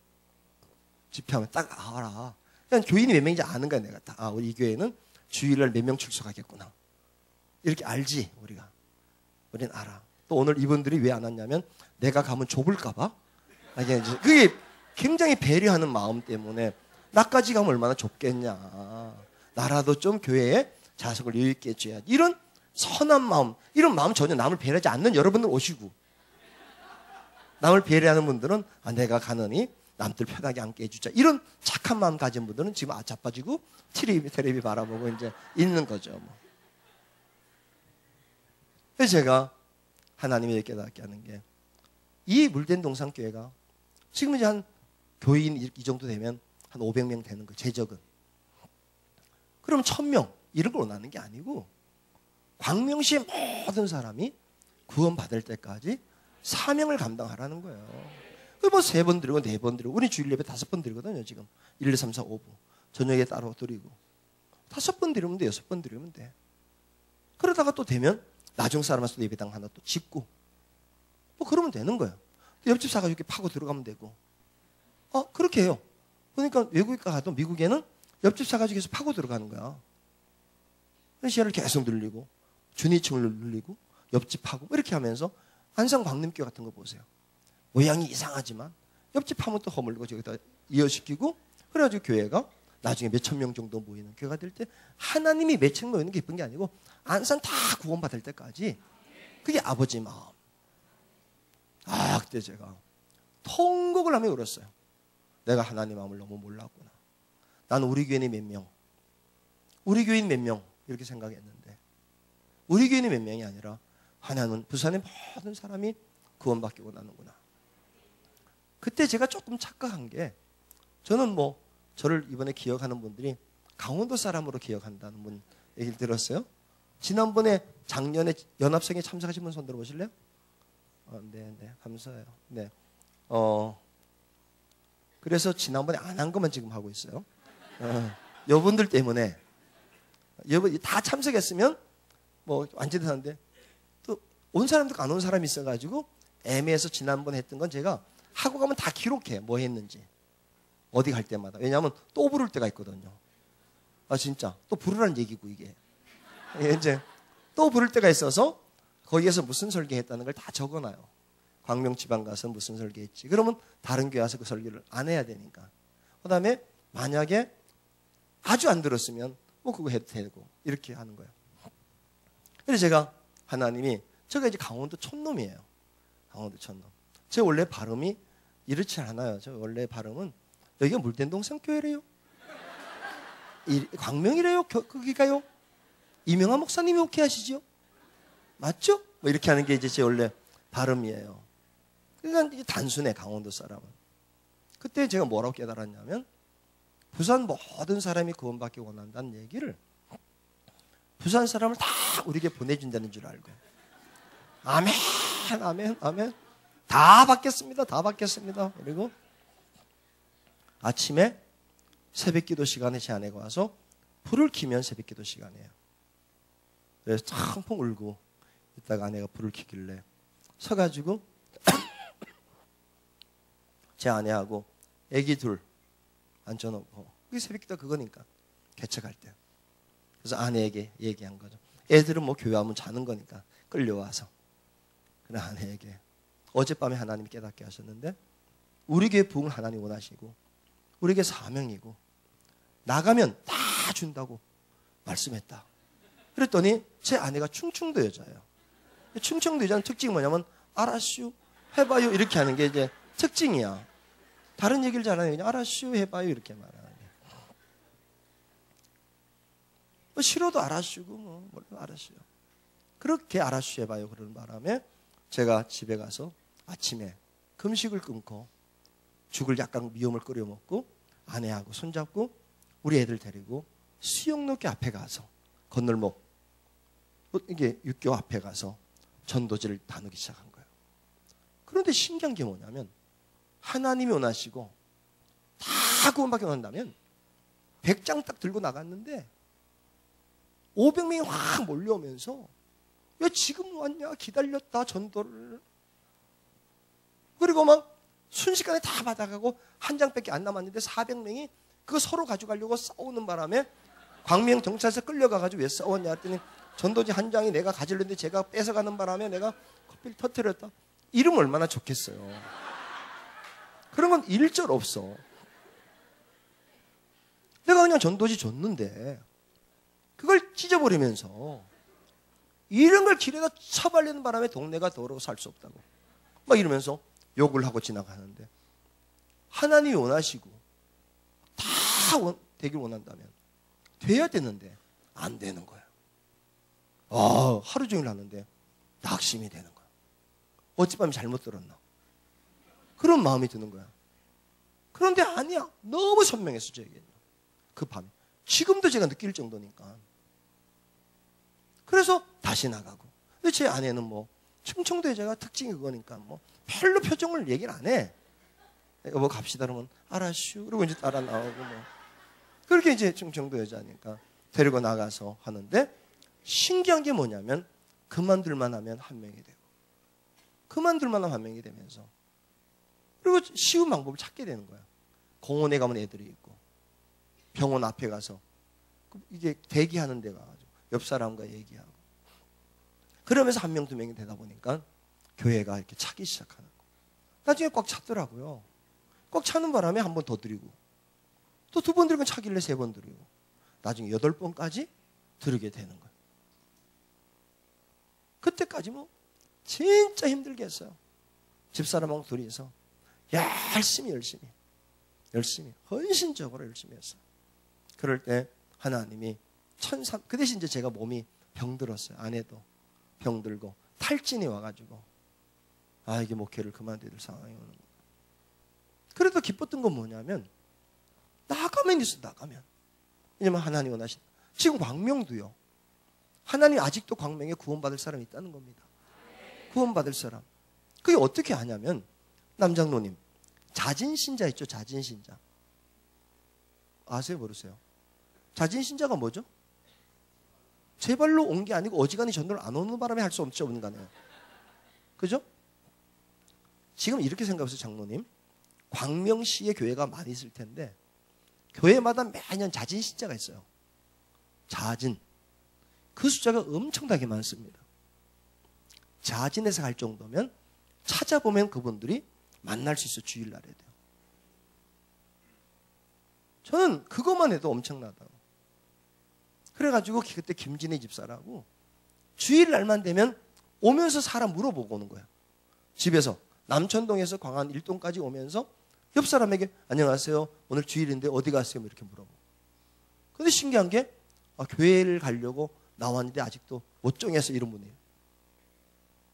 집회하면 딱 알아. 그냥 교인이 몇 명인지 아는 거야 내가. 아, 우리 이 교회는 주일날 몇 명 출석하겠구나. 이렇게 알지 우리가. 우린 알아. 또 오늘 이분들이 왜 안 왔냐면 내가 가면 좁을까 봐. 그게 굉장히 배려하는 마음 때문에 나까지 가면 얼마나 좁겠냐. 나라도 좀 교회에 자석을 여유 있게 해줘야지. 이런 선한 마음, 이런 마음 전혀 남을 배려하지 않는 여러분들 오시고 남을 배려하는 분들은 내가 가느니 남들 편하게 앉게 해주자. 이런 착한 마음 가진 분들은 지금 자빠지고 텔레비 바라보고 이제 있는 거죠. 뭐. 그래서 제가 하나님이 깨닫게 하는 게 이 물된 동산교회가 지금 이제 한 교인 이 정도 되면 한 500명 되는 거예요. 제적은. 그럼 1000명 이런 걸 원하는 게 아니고 광명시의 모든 사람이 구원받을 때까지 사명을 감당하라는 거예요. 그 뭐 3번 드리고 4번 드리고 우리 주일 예배 5번 드리거든요. 지금 1, 2, 3, 4, 5부 저녁에 따로 드리고 5번 드리면 돼. 6번 드리면 돼. 그러다가 또 되면 나중 사람한테 예배당 하나 또 짓고 뭐 그러면 되는 거예요. 옆집 사가지고 이렇게 파고 들어가면 되고 그렇게 해요. 그러니까 외국에 가도 미국에는 옆집 사가지고 계속 파고 들어가는 거야. 시야를 계속 늘리고 준위층을 늘리고 옆집 파고 이렇게 하면서 안산 광림교회 같은 거 보세요. 모양이 이상하지만 옆집 파면 또 허물고 저기다 이어시키고 그래가지고 교회가 나중에 몇천 명 정도 모이는 교회가 될 때 하나님이 몇천 명 모이는 게 예쁜 게 아니고 안산 다 구원받을 때까지 그게 아버지 마음. 그때 제가 통곡을 하며 울었어요. 내가 하나님 마음을 너무 몰랐구나. 나는 우리 교인이 몇 명, 우리 교인 몇 명 이렇게 생각했는데 우리 교인이 몇 명이 아니라 하나님은 부산의 모든 사람이 구원받기 원하는구나. 그때 제가 조금 착각한 게 저는 뭐 저를 이번에 기억하는 분들이 강원도 사람으로 기억한다는 분 얘기를 들었어요. 지난번에 작년에 연합성에 참석하신 분 손 들어보실래요? 네, 감사해요. 네, 그래서 지난번에 안 한 것만 지금 하고 있어요. 여러분들 때문에 여러분 다 참석했으면 뭐 완전히 하는데 또 온 사람도 안 온 사람이 있어가지고 애매해서 지난번에 했던 건 제가 하고 가면 다 기록해 뭐 했는지 어디 갈 때마다. 왜냐하면 또 부를 때가 있거든요. 진짜 또 부르라는 얘기고 이게 이제 또 부를 때가 있어서 거기에서 무슨 설계했다는 걸 다 적어놔요. 광명지방 가서 무슨 설계했지. 그러면 다른 교회 와서 그 설계를 안 해야 되니까. 그 다음에 만약에 아주 안 들었으면 뭐 그거 해도 되고 이렇게 하는 거예요. 그래서 제가 하나님이 제가 이제 강원도 촌놈이에요. 강원도 촌놈. 제 원래 발음이 이렇지 않아요. 저 원래 발음은 여기가 물된 동산교회래요. 광명이래요. 거기가요. 이명환 목사님이 오케이 하시죠? 맞죠? 뭐 이렇게 하는 게 이제 제 원래 발음이에요. 그러니까 이게 단순해 강원도 사람은. 그때 제가 뭐라고 깨달았냐면 부산 모든 사람이 구원받기 원한다는 얘기를 부산 사람을 다 우리에게 보내준다는 줄 알고 아멘 아멘 아멘 다 받겠습니다. 다 받겠습니다. 그리고 아침에 새벽기도 시간에 제 아내가 와서 불을 켜면 새벽기도 시간이에요. 그래서 창펑 울고 이따가 아내가 불을 켜길래 서가지고 제 아내하고 애기 둘 앉혀놓고 그게 새벽기도 그거니까 개척할 때 그래서 아내에게 얘기한 거죠. 애들은 뭐 교회하면 자는 거니까 끌려와서 그래 아내에게 어젯밤에 하나님이 깨닫게 하셨는데 우리 교회 부흥을 하나님 원하시고 우리에게 사명이고 나가면 다 준다고 말씀했다. 그랬더니 제 아내가 충청도 여자예요. 충청도 여자는 특징이 뭐냐면 알았슈 해봐요 이렇게 하는 게 이제 특징이야. 다른 얘기를 잘하는 게 그냥 알았슈 해봐요 이렇게 말하는 게. 뭐 싫어도 알았슈고 뭐 알았슈. 그렇게 알아주셔 해봐요. 그러는 바람에 제가 집에 가서 아침에 금식을 끊고 죽을 약간 미움을 끓여 먹고 아내하고 손잡고 우리 애들 데리고 수영로교 앞에 가서 건널목 이게 육교 앞에 가서 전도지를 나누기 시작한 거예요. 그런데 신기한 게 뭐냐면 하나님이 원하시고 다 구원받게 원한다면 100장 딱 들고 나갔는데 500명이 확 몰려오면서 왜 지금 왔냐 기다렸다 전도를 그리고 막 순식간에 다 받아가고 한 장밖에 안 남았는데 400명이 그거 서로 가져가려고 싸우는 바람에 광명 경찰서 끌려가가지고 왜 싸웠냐 했더니 전도지 한 장이 내가 가지려는데 제가 뺏어가는 바람에 내가 커피를 터뜨렸다. 이름 얼마나 좋겠어요. 그런 건 일절 없어. 내가 그냥 전도지 줬는데 그걸 찢어버리면서 이런 걸 길에다 쳐발리는 바람에 동네가 더러워 살 수 없다고 막 이러면서 욕을 하고 지나가는데 하나님이 원하시고 다 되길 원한다면 돼야 되는데 안 되는 거야. 하루 종일 하는데 낙심이 되는 거야. 어젯밤에 잘못 들었나? 그런 마음이 드는 거야. 그런데 아니야. 너무 선명했어 저에게는. 그 밤에. 지금도 제가 느낄 정도니까. 그래서 다시 나가고. 근데 제 아내는 뭐 충청도 여자가 특징이 그거니까 뭐 별로 표정을 얘기를 안 해. 여보 갑시다 그러면 알았슈. 그리고 이제 따라 나오고 뭐. 그렇게 이제 충청도 여자니까 데리고 나가서 하는데 신기한 게 뭐냐면 그만둘만 하면 한 명이 되고 그만둘만 하면 한 명이 되면서 그리고 쉬운 방법을 찾게 되는 거야. 공원에 가면 애들이 있고 병원 앞에 가서 이게 대기하는 데가 가지고 옆 사람과 얘기하고 그러면서 한 명, 두 명이 되다 보니까 교회가 이렇게 차기 시작하는 거. 나중에 꽉 찼더라고요. 꽉 차는 바람에 한 번 더 드리고 또 두 번 드리고 차길래 세 번 드리고 나중에 8번까지 드리게 되는 거예요. 그때까지 뭐 진짜 힘들게 했어요. 집사람하고 둘이서 열심히 헌신적으로 열심히 했어요. 그럴 때 하나님이 그 대신 이제 제가 몸이 병들었어요. 아내도 병들고 탈진이 와가지고 이게 목회를 그만둬야 될 상황이 오는 거예요. 그래도 기뻤던 건 뭐냐면 나가면 있어. 왜냐면 하나님 원하신 지금 광명도요. 하나님 아직도 광명에 구원받을 사람이 있다는 겁니다. 구원받을 사람. 그게 어떻게 하냐면 남장로님 자진신자 있죠. 자진신자. 아세요? 모르세요? 자진신자가 뭐죠? 제 발로 온 게 아니고 어지간히 전도를 안 오는 바람에 할 수 없는 거네요. 그죠? 지금 이렇게 생각해보세요. 장로님. 광명시에 교회가 많이 있을 텐데 교회마다 매년 자진신자가 있어요. 자진. 그 숫자가 엄청나게 많습니다. 자진해서 갈 정도면 찾아보면 그분들이 만날 수 있어. 주일날에 돼요. 저는 그것만 해도 엄청나다고. 그래가지고 그때 김진애 집사라고 주일날만 되면 오면서 사람 물어보고 오는 거야. 집에서 남천동에서 광안 1동까지 오면서 옆 사람에게 안녕하세요. 오늘 주일인데 어디 가세요? 이렇게 물어보고. 근데 신기한 게 교회를 가려고 나왔는데 아직도 못 정해서 이런 분이에요.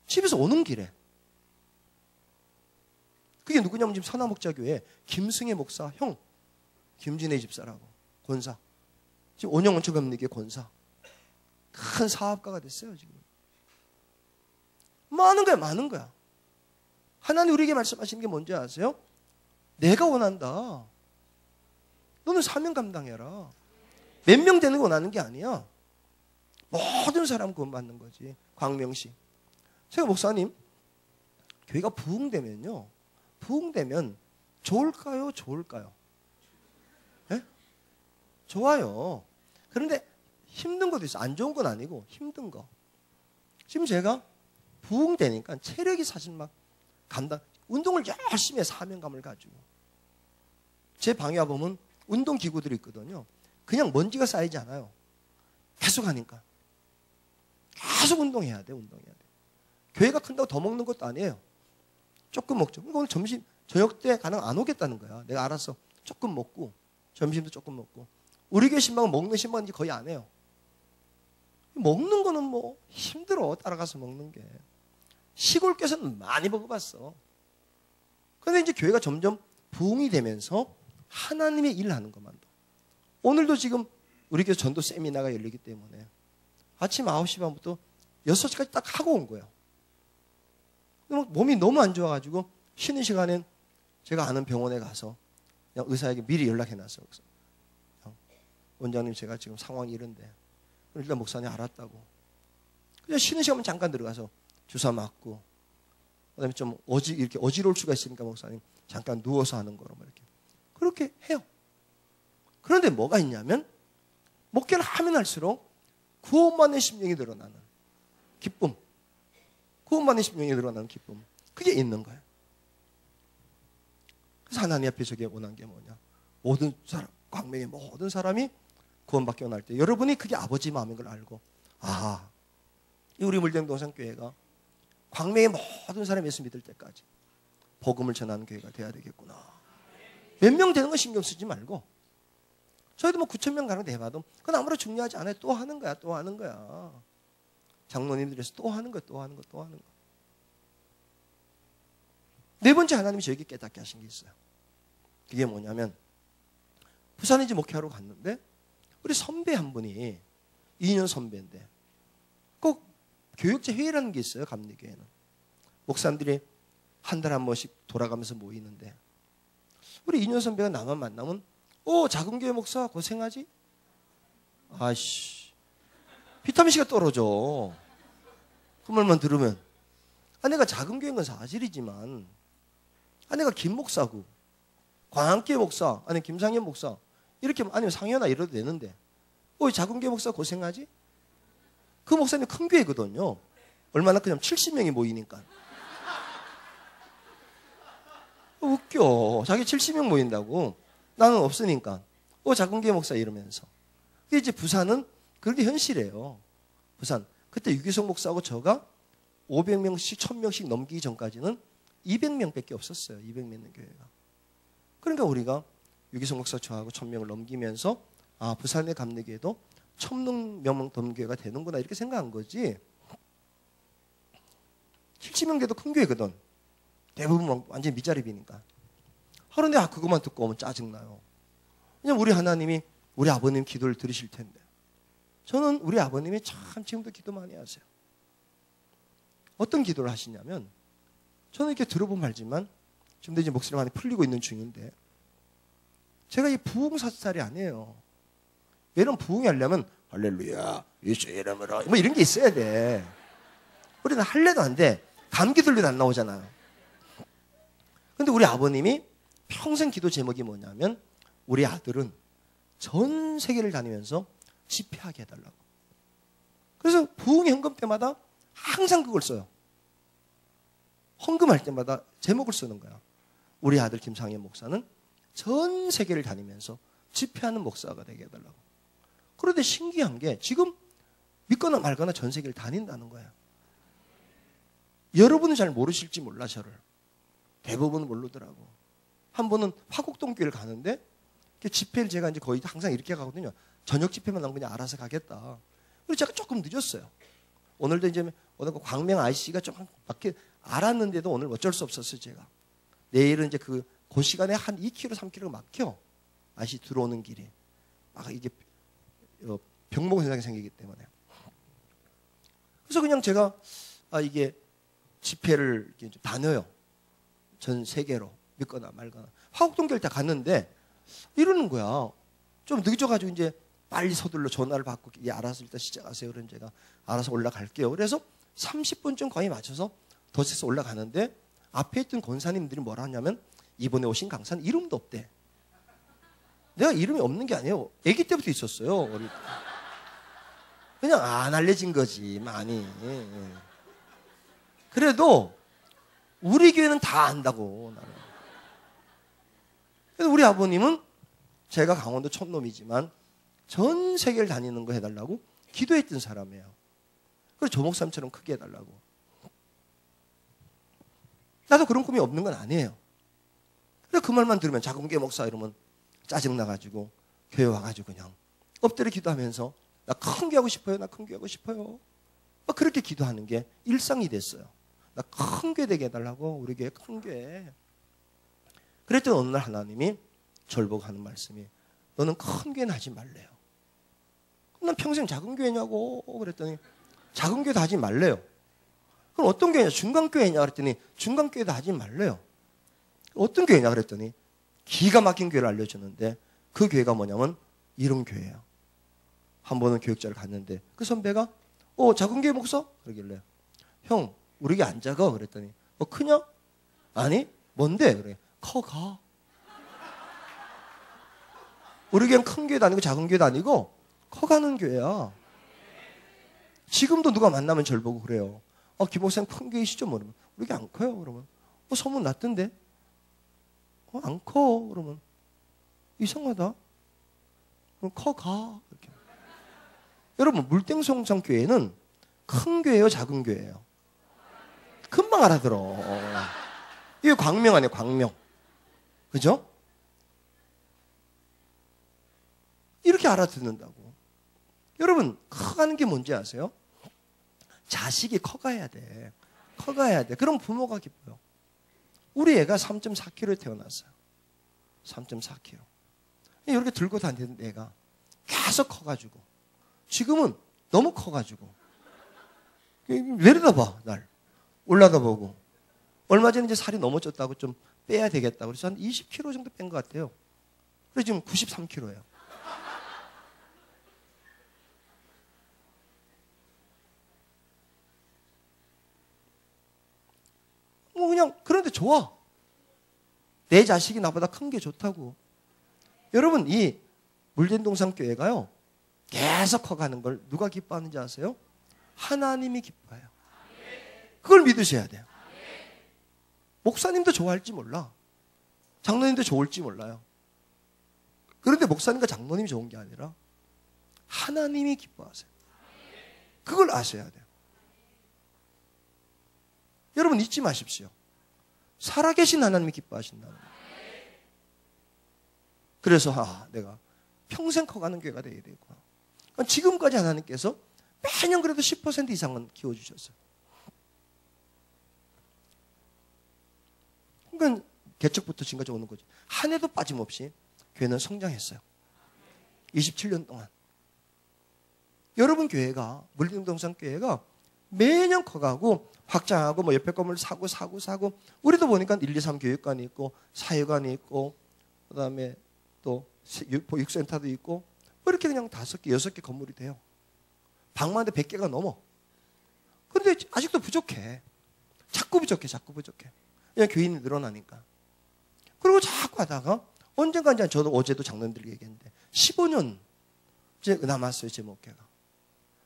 집에서 오는 길에. 그게 누구냐면 지금 선화목자교회 김승혜 목사 형 김진애 집사라고 권사. 지금 온영원천감리교회 권사. 큰 사업가가 됐어요 지금. 많은 거야. 하나님 우리에게 말씀하시는 게 뭔지 아세요? 내가 원한다. 너는 사명 감당해라. 몇 명 되는 거 원하는 게 아니야. 모든 사람 구원받는 거지. 광명시. 제가 목사님 교회가 부흥되면요. 부흥되면 좋을까요? 네? 좋아요. 그런데 힘든 것도 있어. 안 좋은 건 아니고 힘든 거. 지금 제가 부흥되니까 체력이 사실 막 운동을 열심히 해. 사명감을 가지고. 제 방에 와보면 운동기구들이 있거든요. 그냥 먼지가 쌓이지 않아요. 계속 하니까. 계속 운동해야 돼. 교회가 큰다고 더 먹는 것도 아니에요. 조금 먹죠. 그러니까 오늘 점심, 저녁 때 가능 안 오겠다는 거야. 내가 알아서 조금 먹고 점심도 조금 먹고. 우리 교회 신방은 먹는 신방인지 거의 안 해요. 먹는 거는 뭐 힘들어. 따라가서 먹는 게. 시골 교회에서는 많이 먹어봤어. 그런데 이제 교회가 점점 부흥이 되면서 하나님의 일을 하는 것만 더. 오늘도 지금 우리 교회 전도 세미나가 열리기 때문에 아침 9시 반부터 6시까지 딱 하고 온 거예요. 몸이 너무 안 좋아가지고 쉬는 시간엔 제가 아는 병원에 가서 그냥 의사에게 미리 연락해놨어요. 그래서 원장님 제가 지금 상황이 이런데 일단 목사님 알았다고. 그냥 쉬는 시간만 잠깐 들어가서 주사 맞고 그다음에 좀 이렇게 어지러울 수가 있으니까 목사님 잠깐 누워서 하는 거로 이렇게 그렇게 해요. 그런데 뭐가 있냐면 목회를 하면 할수록 구원받는 심령이 늘어나는 기쁨, 구원받는 심령이 늘어나는 기쁨, 그게 있는 거예요. 그래서 하나님 앞에 저게 원한 게 뭐냐? 모든 사람, 광명의 모든 사람이 구원받기 원할 때 여러분이 그게 아버지 마음인 걸 알고, 아, 우리 물정동산교회가 광명의 모든 사람이 예수 믿을 때까지 복음을 전하는 교회가 돼야 되겠구나. 몇 명 되는 거 신경 쓰지 말고, 저희도 뭐 9,000명 가는 데 해봐도 그건 아무런 중요하지 않아요. 또 하는 거야, 또 하는 거야. 장로님들에서 또 하는 거야, 또 하는 거, 또 하는 거. 네 번째 하나님이 저에게 깨닫게 하신 게 있어요. 그게 뭐냐면 부산에 이제 목회하러 갔는데 우리 선배 한 분이 2년 선배인데 꼭 교육자 회의라는 게 있어요. 감리교회는 목사님들이 한 달에 한 번씩 돌아가면서 모이는데 우리 2년 선배가 나만 만나면 작은 교회 목사 고생하지? 아이씨 비타민C가 떨어져. 그 말만 들으면 내가 작은 교회인 건 사실이지만 내가 김 목사고 광안교회 목사 아니 김상현 목사 이렇게 아니면 상현아 이래도 되는데 작은 교회 목사 고생하지? 그 목사님 큰 교회거든요. 얼마나 그냥 70명이 모이니까. 웃겨. 자기 70명 모인다고. 나는 없으니까. 작은 교회 목사 이러면서. 근데 이제 부산은 그렇게 현실이에요. 부산. 그때 유기성 목사하고 저가 500명씩 1000명씩 넘기기 전까지는 200명밖에 없었어요. 200명 있는 교회가. 그러니까 우리가 유기성 목사 저하고 1000명을 넘기면서 부산의 감리교회도 1000명 넘는 교회가 되는구나 이렇게 생각한 거지. 70명 돼도 큰 교회거든. 대부분 완전히 밑자리비니까. 그런데 그것만 듣고 오면 짜증나요. 왜냐면 우리 하나님이 우리 아버님 기도를 들으실 텐데. 저는 우리 아버님이 참 지금도 기도 많이 하세요. 어떤 기도를 하시냐면 저는 이렇게 들어보면 알지만 지금도 이제 목소리 많이 풀리고 있는 중인데 제가 이 부흥사살이 아니에요. 왜냐면 부흥이 하려면 할렐루야 예수 이름으로 뭐 이런 게 있어야 돼. 우리는 할래도 안 돼. 감기 들려도 안 나오잖아요. 근데 우리 아버님이 평생 기도 제목이 뭐냐면 우리 아들은 전 세계를 다니면서 집회하게 해달라고. 그래서 부흥 헌금 때마다 항상 그걸 써요. 헌금할 때마다 제목을 쓰는 거야. 우리 아들 김상현 목사는 전 세계를 다니면서 집회하는 목사가 되게 해달라고. 그런데 신기한 게 지금 믿거나 말거나 전 세계를 다닌다는 거야. 여러분은 잘 모르실지 몰라 저를. 대부분 모르더라고. 한 번은 화곡동 교회를 가는데 집회를 제가 이제 거의 항상 이렇게 가거든요. 저녁 집회만 나면 그냥 알아서 가겠다. 그래서 제가 조금 늦었어요. 오늘도 이제 광명 IC가 좀 밖에 알았는데도 오늘 어쩔 수 없었어요 제가. 내일은 이제 그 시간에 한 2km, 3km 막혀. IC 들어오는 길이. 이게 병목 현상이 생기기 때문에. 그래서 그냥 제가 이게 집회를 이렇게 다녀요. 전 세계로 믿거나 말거나. 화곡동교를 다 갔는데 이러는 거야. 좀 늦어가지고 이제 빨리 서둘러 전화를 받고 알아서 일단 시작하세요. 그럼 제가 알아서 올라갈게요. 그래서 30분쯤 거의 맞춰서 더스에서 올라가는데 앞에 있던 권사님들이 뭐라 하냐면 이번에 오신 강사는 이름도 없대. 내가 이름이 없는 게 아니에요. 아기 때부터 있었어요. 어릴 때. 그냥 안 알려진 거지 많이. 그래도 우리 교회는 다 안다고 나는. 그래서 우리 아버님은 제가 강원도 촌놈이지만 전 세계를 다니는 거 해달라고 기도했던 사람이에요. 그래서 조 목사님처럼 크게 해달라고. 나도 그런 꿈이 없는 건 아니에요. 그래서 그 말만 들으면 작은 교회 목사 이러면 짜증나가지고 교회 와가지고 그냥 엎드려 기도하면서 나 큰 교회 하고 싶어요. 나 큰 교회 하고 싶어요. 막 그렇게 기도하는 게 일상이 됐어요. 나 큰 교회 되게 해달라고. 우리 교회 큰 교회. 그랬더니 어느 날 하나님이 저를 보고 하는 말씀이 너는 큰 교회는 하지 말래요. 난 평생 작은 교회냐고 그랬더니 작은 교회도 하지 말래요. 그럼 어떤 교회냐? 중간교회냐? 그랬더니 중간교회도 하지 말래요. 어떤 교회냐? 그랬더니 기가 막힌 교회를 알려줬는데 그 교회가 뭐냐면 이런 교회예요. 한 번은 교육자를 갔는데 그 선배가 작은 교회 목사? 그러길래 형 우리 교회 안 작아? 그랬더니 크냐? 아니 뭔데? 그래 커가. 우리 교회는 큰 교회도 아니고 작은 교회도 아니고 커가는 교회야. 지금도 누가 만나면 절 보고 그래요. 김 목사님 큰 교회시죠? 뭐 그러면 우리 교회 안 커요. 그러면 소문 났던데 안 커. 그러면 이상하다. 그럼 커가. 이렇게. 여러분 물땡송성 교회는 큰 교회예요, 작은 교회예요? 금방 알아들어. 이게 광명 아니에요, 광명. 그죠? 이렇게 알아듣는다고. 여러분 커가는 게 뭔지 아세요? 자식이 커가야 돼. 커가야 돼. 그럼 부모가 기뻐요. 우리 애가 3.4kg에 태어났어요. 3.4kg. 이렇게 들고 다니는 애가 계속 커가지고 지금은 너무 커가지고 내려다봐 날 올라다보고 얼마 전에 이제 살이 너무 쪘다고 좀 빼야 되겠다고 그래서 한 20kg 정도 뺀 것 같아요. 그래서 지금 93kg예요. 그냥 그런데 좋아. 내 자식이 나보다 큰 게 좋다고. 여러분 이 물된동산교회가요 계속 커가는 걸 누가 기뻐하는지 아세요? 하나님이 기뻐해요. 그걸 믿으셔야 돼요. 목사님도 좋아할지 몰라. 장로님도 좋을지 몰라요. 그런데 목사님과 장로님이 좋은 게 아니라 하나님이 기뻐하세요. 그걸 아셔야 돼요. 여러분 잊지 마십시오. 살아계신 하나님이 기뻐하신다는 거예요. 그래서 내가 평생 커가는 교회가 되어야 되겠구나. 그러니까 지금까지 하나님께서 매년 그래도 10% 이상은 키워주셨어요. 그러니까 개척부터 지금까지 오는 거죠. 한 해도 빠짐없이 교회는 성장했어요. 27년 동안. 여러분 교회가 물림동산 교회가 매년 커가고 확장하고 뭐 옆에 건물 사고 우리도 보니까 1, 2, 3 교육관이 있고 사회관이 있고 그다음에 또 보육센터도 있고 이렇게 그냥 5개, 6개 건물이 돼요. 방마다 100개가 넘어. 그런데 아직도 부족해. 자꾸 부족해. 그냥 교인이 늘어나니까. 그리고 자꾸 하다가 언젠가 이제 저도 어제도 장로님들 얘기했는데 15년 이제 남았어요. 제 목회가.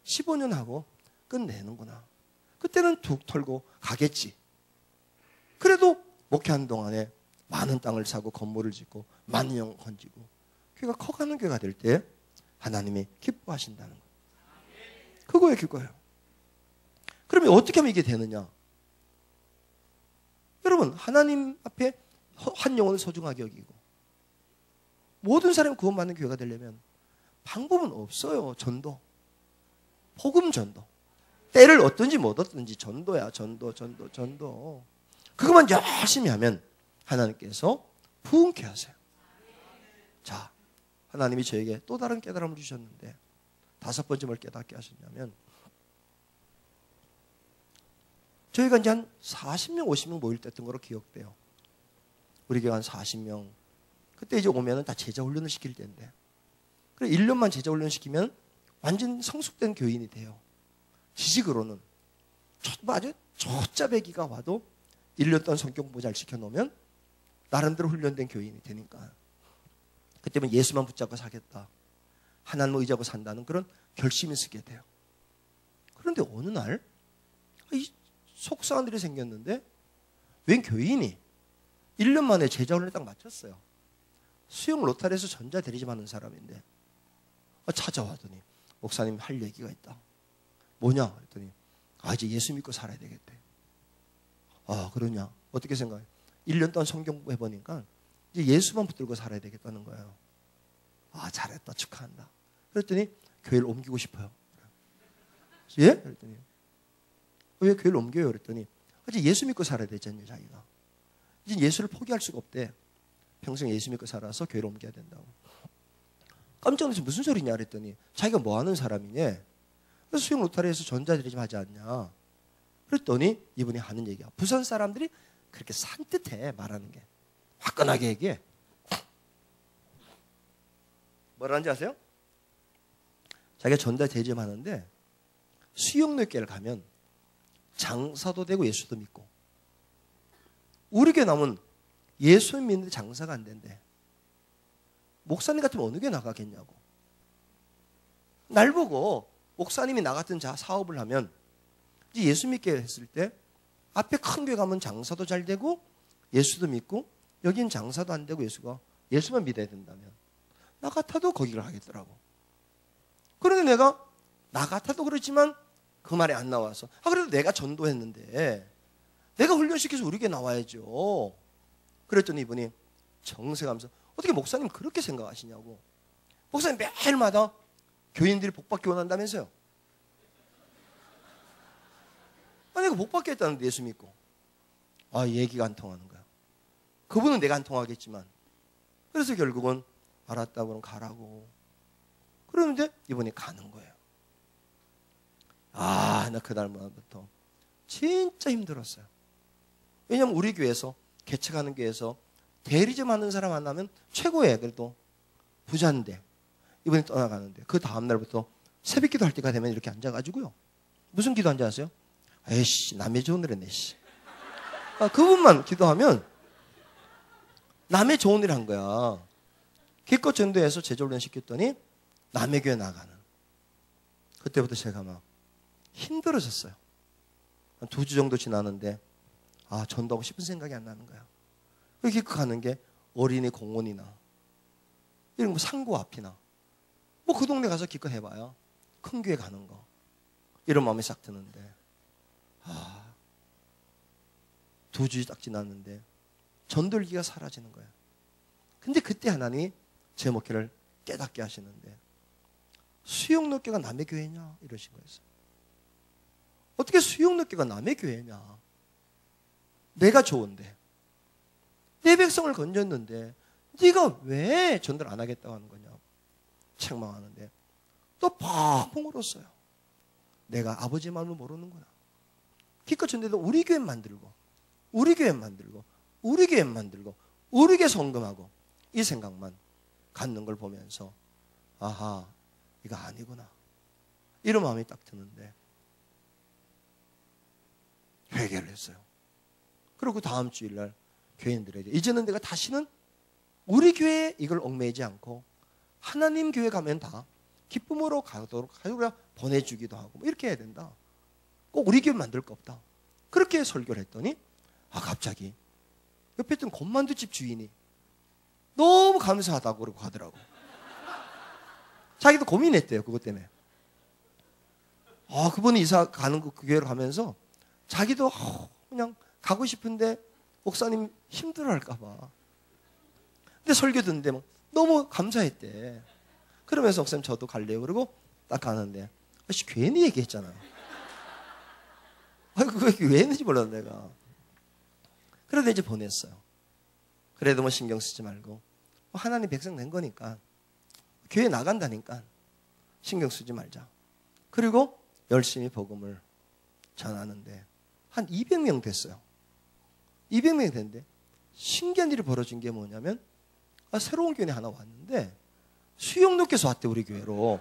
15년 하고 끝내는구나. 그때는 툭 털고 가겠지. 그래도 목회하는 동안에 많은 땅을 사고 건물을 짓고 많은 영 건지고 교회가 커가는 교회가 될 때 하나님이 기뻐하신다는 거예요. 그거에 기뻐요. 그러면 어떻게 하면 이게 되느냐? 여러분 하나님 앞에 한 영혼을 소중하게 여기고 모든 사람이 구원받는 교회가 되려면 방법은 없어요. 전도. 복음 전도. 때를 얻든지 못 얻든지 전도야. 전도. 그것만 열심히 하면 하나님께서 부흥케 하세요. 자, 하나님이 저에게 또 다른 깨달음을 주셨는데 5번째 뭘 깨닫게 하셨냐면 저희가 이제 한 40명, 50명 모일 때 했던 거로 기억돼요. 우리 교회 한 40명. 그때 이제 오면은 다 제자 훈련을 시킬 때인데 그래 1년만 제자 훈련 시키면 완전 성숙된 교인이 돼요. 지식으로는 아주 초짜배기가 와도 1년 동안 성경 공부 잘 시켜놓으면 나름대로 훈련된 교인이 되니까 그때면 예수만 붙잡고 사겠다. 하나님을 의지하고 산다는 그런 결심이 쓰게 돼요. 그런데 어느 날 이 속상한 일이 생겼는데 웬 교인이 1년 만에 제자 훈련을 딱 마쳤어요. 수영 로타리에서 전자 대리점하는 사람인데 찾아와더니 목사님 할 얘기가 있다. 뭐냐? 그랬더니 이제 예수 믿고 살아야 되겠대. 그러냐? 어떻게 생각해? 1년 동안 성경 공부 해보니까 이제 예수만 붙들고 살아야 되겠다는 거예요. 잘했다. 축하한다. 그랬더니 교회를 옮기고 싶어요. 예? 그랬더니 왜 교회를 옮겨요? 그랬더니 이제 예수 믿고 살아야 되잖아요, 자기가. 이제 예수를 포기할 수가 없대. 평생 예수 믿고 살아서 교회를 옮겨야 된다고. 깜짝 놀라서 무슨 소리냐 그랬더니 자기가 뭐 하는 사람이냐. 그래서 수영 로타리에서 전자들이 좀 하지 않냐. 그랬더니 이분이 하는 얘기야. 부산 사람들이 그렇게 산뜻해 말하는 게. 화끈하게 얘기해. 뭐라는지 아세요? 자기가 전자 대접 하는데 수영로교회를 가면 장사도 되고 예수도 믿고, 우리 교회 나오면 예수 믿는데 장사가 안 된대. 목사님 같으면 어느 교회 나가겠냐고. 날 보고 목사님이 나 같은 사업을 하면 이제 예수 믿게 했을 때 앞에 큰 교회 가면 장사도 잘 되고 예수도 믿고, 여긴 장사도 안 되고 예수만 믿어야 된다면 나 같아도 거기를 하겠더라고. 그런데 내가 나 같아도 그렇지만 그 말이 안 나와서 그래도 내가 전도했는데 내가 훈련시켜서 우리 교회 나와야죠. 그랬더니 이분이 정색하면서 어떻게 목사님 그렇게 생각하시냐고. 목사님 매일마다 교인들이 복받기 원한다면서요. 내가 복받게 했다는데 예수 믿고. 얘기가 안 통하는 거야. 그분은 내가 안 통하겠지만. 그래서 결국은 알았다 그럼 가라고. 그러는데 이분이 가는 거예요. 나 그날부터 진짜 힘들었어요. 왜냐면 우리 교회에서 개척하는 교회에서 대리점 하는 사람 만나면 최고예요. 그래도 부자인데 이분이 떠나가는데 그 다음날부터 새벽 기도할 때가 되면 이렇게 앉아가지고요. 무슨 기도한지 아세요? 에이씨 남의 좋은 일 했네. 그분만 기도하면 남의 좋은 일 한 거야. 기껏 전도해서 제자훈련 시켰더니 남의 교회 나가는. 그때부터 제가 막 힘들어졌어요. 한 2주 정도 지나는데 전도하고 싶은 생각이 안 나는 거야. 여기 가는 게 어린이 공원이나 이런 뭐 상고 앞이나 뭐 그 동네 가서 기껏 해봐야 큰 교회 가는 거, 이런 마음이 싹 드는데 2주 딱 지났는데 전돌기가 사라지는 거야. 근데 그때 하나님이 제 목회를 깨닫게 하시는데 수영로교가 남의 교회냐 이러신 거였어요. 어떻게 수영로교가 남의 교회냐. 내가 좋은데 내 백성을 건졌는데 네가 왜 전도를 안 하겠다고 하는 거냐. 책망하는데 또 펑펑 울었어요. 내가 아버지 마음을 모르는구나. 기껏 전도도 우리 교회 만들고 우리 교회 만들고 우리 교회 만들고 우리 교회 성금하고 이 생각만 갖는 걸 보면서 이거 아니구나 이런 마음이 딱 드는데 회개를 했어요. 그리고 다음 주일날 교인들에게 이제는 내가 다시는 우리 교회에 이걸 얽매이지 않고 하나님 교회 가면 다 기쁨으로 가도록 보내주기도 하고 이렇게 해야 된다. 꼭 우리 교회 만들 거 없다. 그렇게 설교를 했더니 갑자기 옆에 있던 곰만두집 주인이 너무 감사하다고 그러고 하더라고. 자기도 고민했대요. 그것 때문에. 그분이 이사 가는 그 교회로 가면서 자기도 그냥 가고 싶은데 목사님 힘들어할까 봐. 근데 설교 듣는데 막 너무 감사했대. 그러면서 목사님 저도 갈래요. 그러고 딱 가는데 괜히 얘기했잖아요. 그거 왜 했는지 몰랐어 내가. 그래도 이제 보냈어요. 그래도 뭐 신경 쓰지 말고 하나님 백성 된 거니까 교회 나간다니까 신경 쓰지 말자. 그리고 열심히 복음을 전하는데 한 200명 됐어요. 200명이 됐는데 신기한 일이 벌어진 게 뭐냐면 새로운 교회 하나 왔는데 수영로께서 왔대 우리 교회로.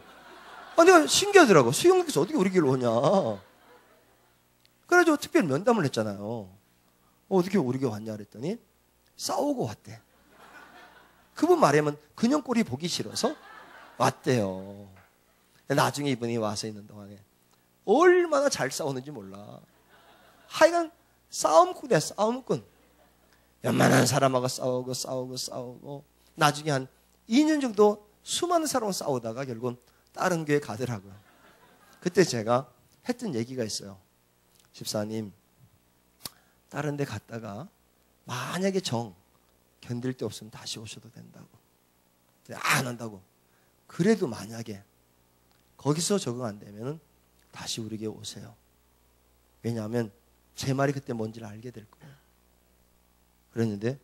내가 신기하더라고. 수영로께서 어떻게 우리 교회로 오냐. 그래가지고 특별히 면담을 했잖아요. 어떻게 우리 교회 왔냐 그랬더니 싸우고 왔대. 그분 말하면 그냥 꼴이 보기 싫어서 왔대요. 나중에 이분이 와서 있는 동안에 얼마나 잘 싸우는지 몰라. 하여간 싸움꾼이야, 싸움꾼. 웬만한 사람하고 싸우고 나중에 한 2년 정도 수많은 사람과 싸우다가 결국은 다른 교회 가더라고요. 그때 제가 했던 얘기가 있어요. 집사님, 다른 데 갔다가 만약에 견딜 데 없으면 다시 오셔도 된다고. 안 한다고. 그래도 만약에 거기서 적응 안 되면 다시 우리에게 오세요. 왜냐하면 제 말이 그때 뭔지를 알게 될 거예요. 그랬는데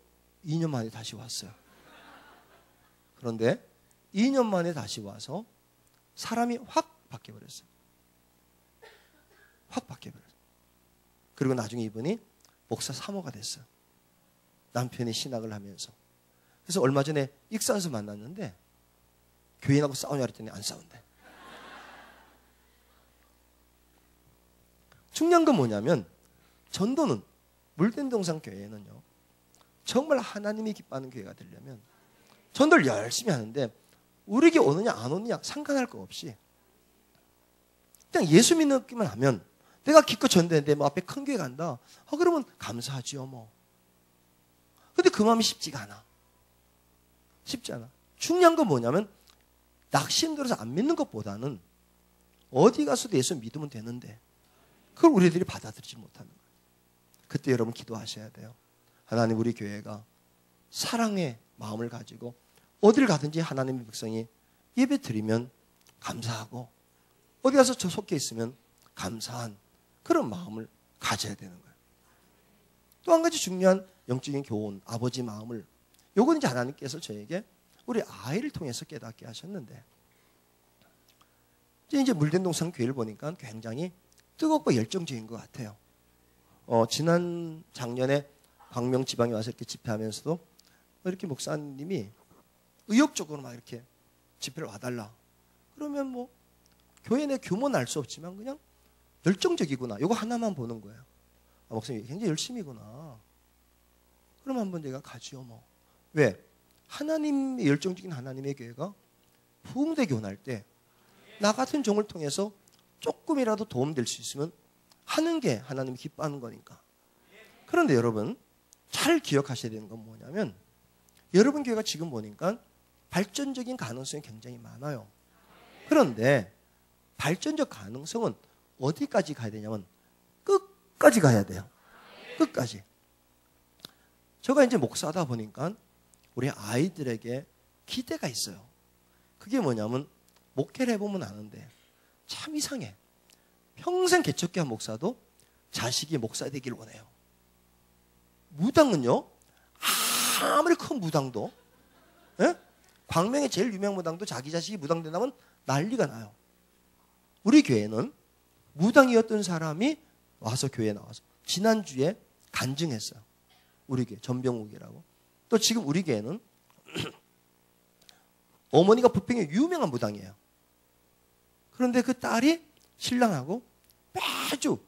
2년 만에 다시 왔어요. 그런데 2년 만에 다시 와서 사람이 확 바뀌어버렸어요. 확 바뀌어버렸어요. 그리고 나중에 이분이 목사 사모가 됐어요. 남편이 신학을 하면서. 그래서 얼마 전에 익산에서 만났는데 교인하고 싸우냐 그랬더니 안 싸운대. 중요한 건 뭐냐면 전도는 물된동산 교회는요, 정말 하나님이 기뻐하는 교회가 되려면 전도를 열심히 하는데 우리에게 오느냐 안 오느냐 상관할 거 없이 그냥 예수 믿기만 하면, 내가 기껏 전도했는데 뭐 앞에 큰 교회 간다, 그러면 감사하지요 뭐. 근데 그 마음이 쉽지가 않아. 쉽지 않아. 중요한 건 뭐냐면 낙심들어서 안 믿는 것보다는 어디 가서도 예수 믿으면 되는데 그걸 우리들이 받아들이지 못하는 거예요. 그때 여러분 기도하셔야 돼요. 하나님, 우리 교회가 사랑의 마음을 가지고 어딜 가든지 하나님의 백성이 예배 드리면 감사하고 어디 가서 저 속해 있으면 감사한 그런 마음을 가져야 되는 거예요. 또 한 가지 중요한 영적인 교훈, 아버지 마음을, 요건 이제 하나님께서 저에게 우리 아이를 통해서 깨닫게 하셨는데, 이제 물된동산 교회를 보니까 굉장히 뜨겁고 열정적인 것 같아요. 지난 작년에 광명 지방에 와서 이렇게 집회하면서도 이렇게 목사님이 의욕적으로 막 이렇게 집회를 와달라. 그러면 뭐 교회 내 규모는 알 수 없지만 그냥 열정적이구나. 이거 하나만 보는 거예요. 목사님 굉장히 열심이구나. 그럼 한번 내가 가지요 뭐. 왜? 하나님의 열정적인 하나님의 교회가 부흥대 교훈할 때 나 같은 종을 통해서 조금이라도 도움될 수 있으면 하는 게 하나님이 기뻐하는 거니까. 그런데 여러분 잘 기억하셔야 되는 건 뭐냐면, 여러분 교회가 지금 보니까 발전적인 가능성이 굉장히 많아요. 그런데 발전적 가능성은 어디까지 가야 되냐면 끝까지 가야 돼요. 끝까지. 제가 이제 목사하다 보니까 우리 아이들에게 기대가 있어요. 그게 뭐냐면, 목회를 해보면 아는데 참 이상해. 평생 개척교회 목사도 자식이 목사 되길 원해요. 무당은요, 아무리 큰 무당도, 광명의 제일 유명 무당도 자기 자식이 무당 된다면 난리가 나요. 우리 교회는 무당이었던 사람이 와서 교회에 나와서 지난주에 간증했어요. 우리 교회 전병욱이라고. 또 지금 우리 교회는 어머니가 부평에 유명한 무당이에요. 그런데 그 딸이 신랑하고 매주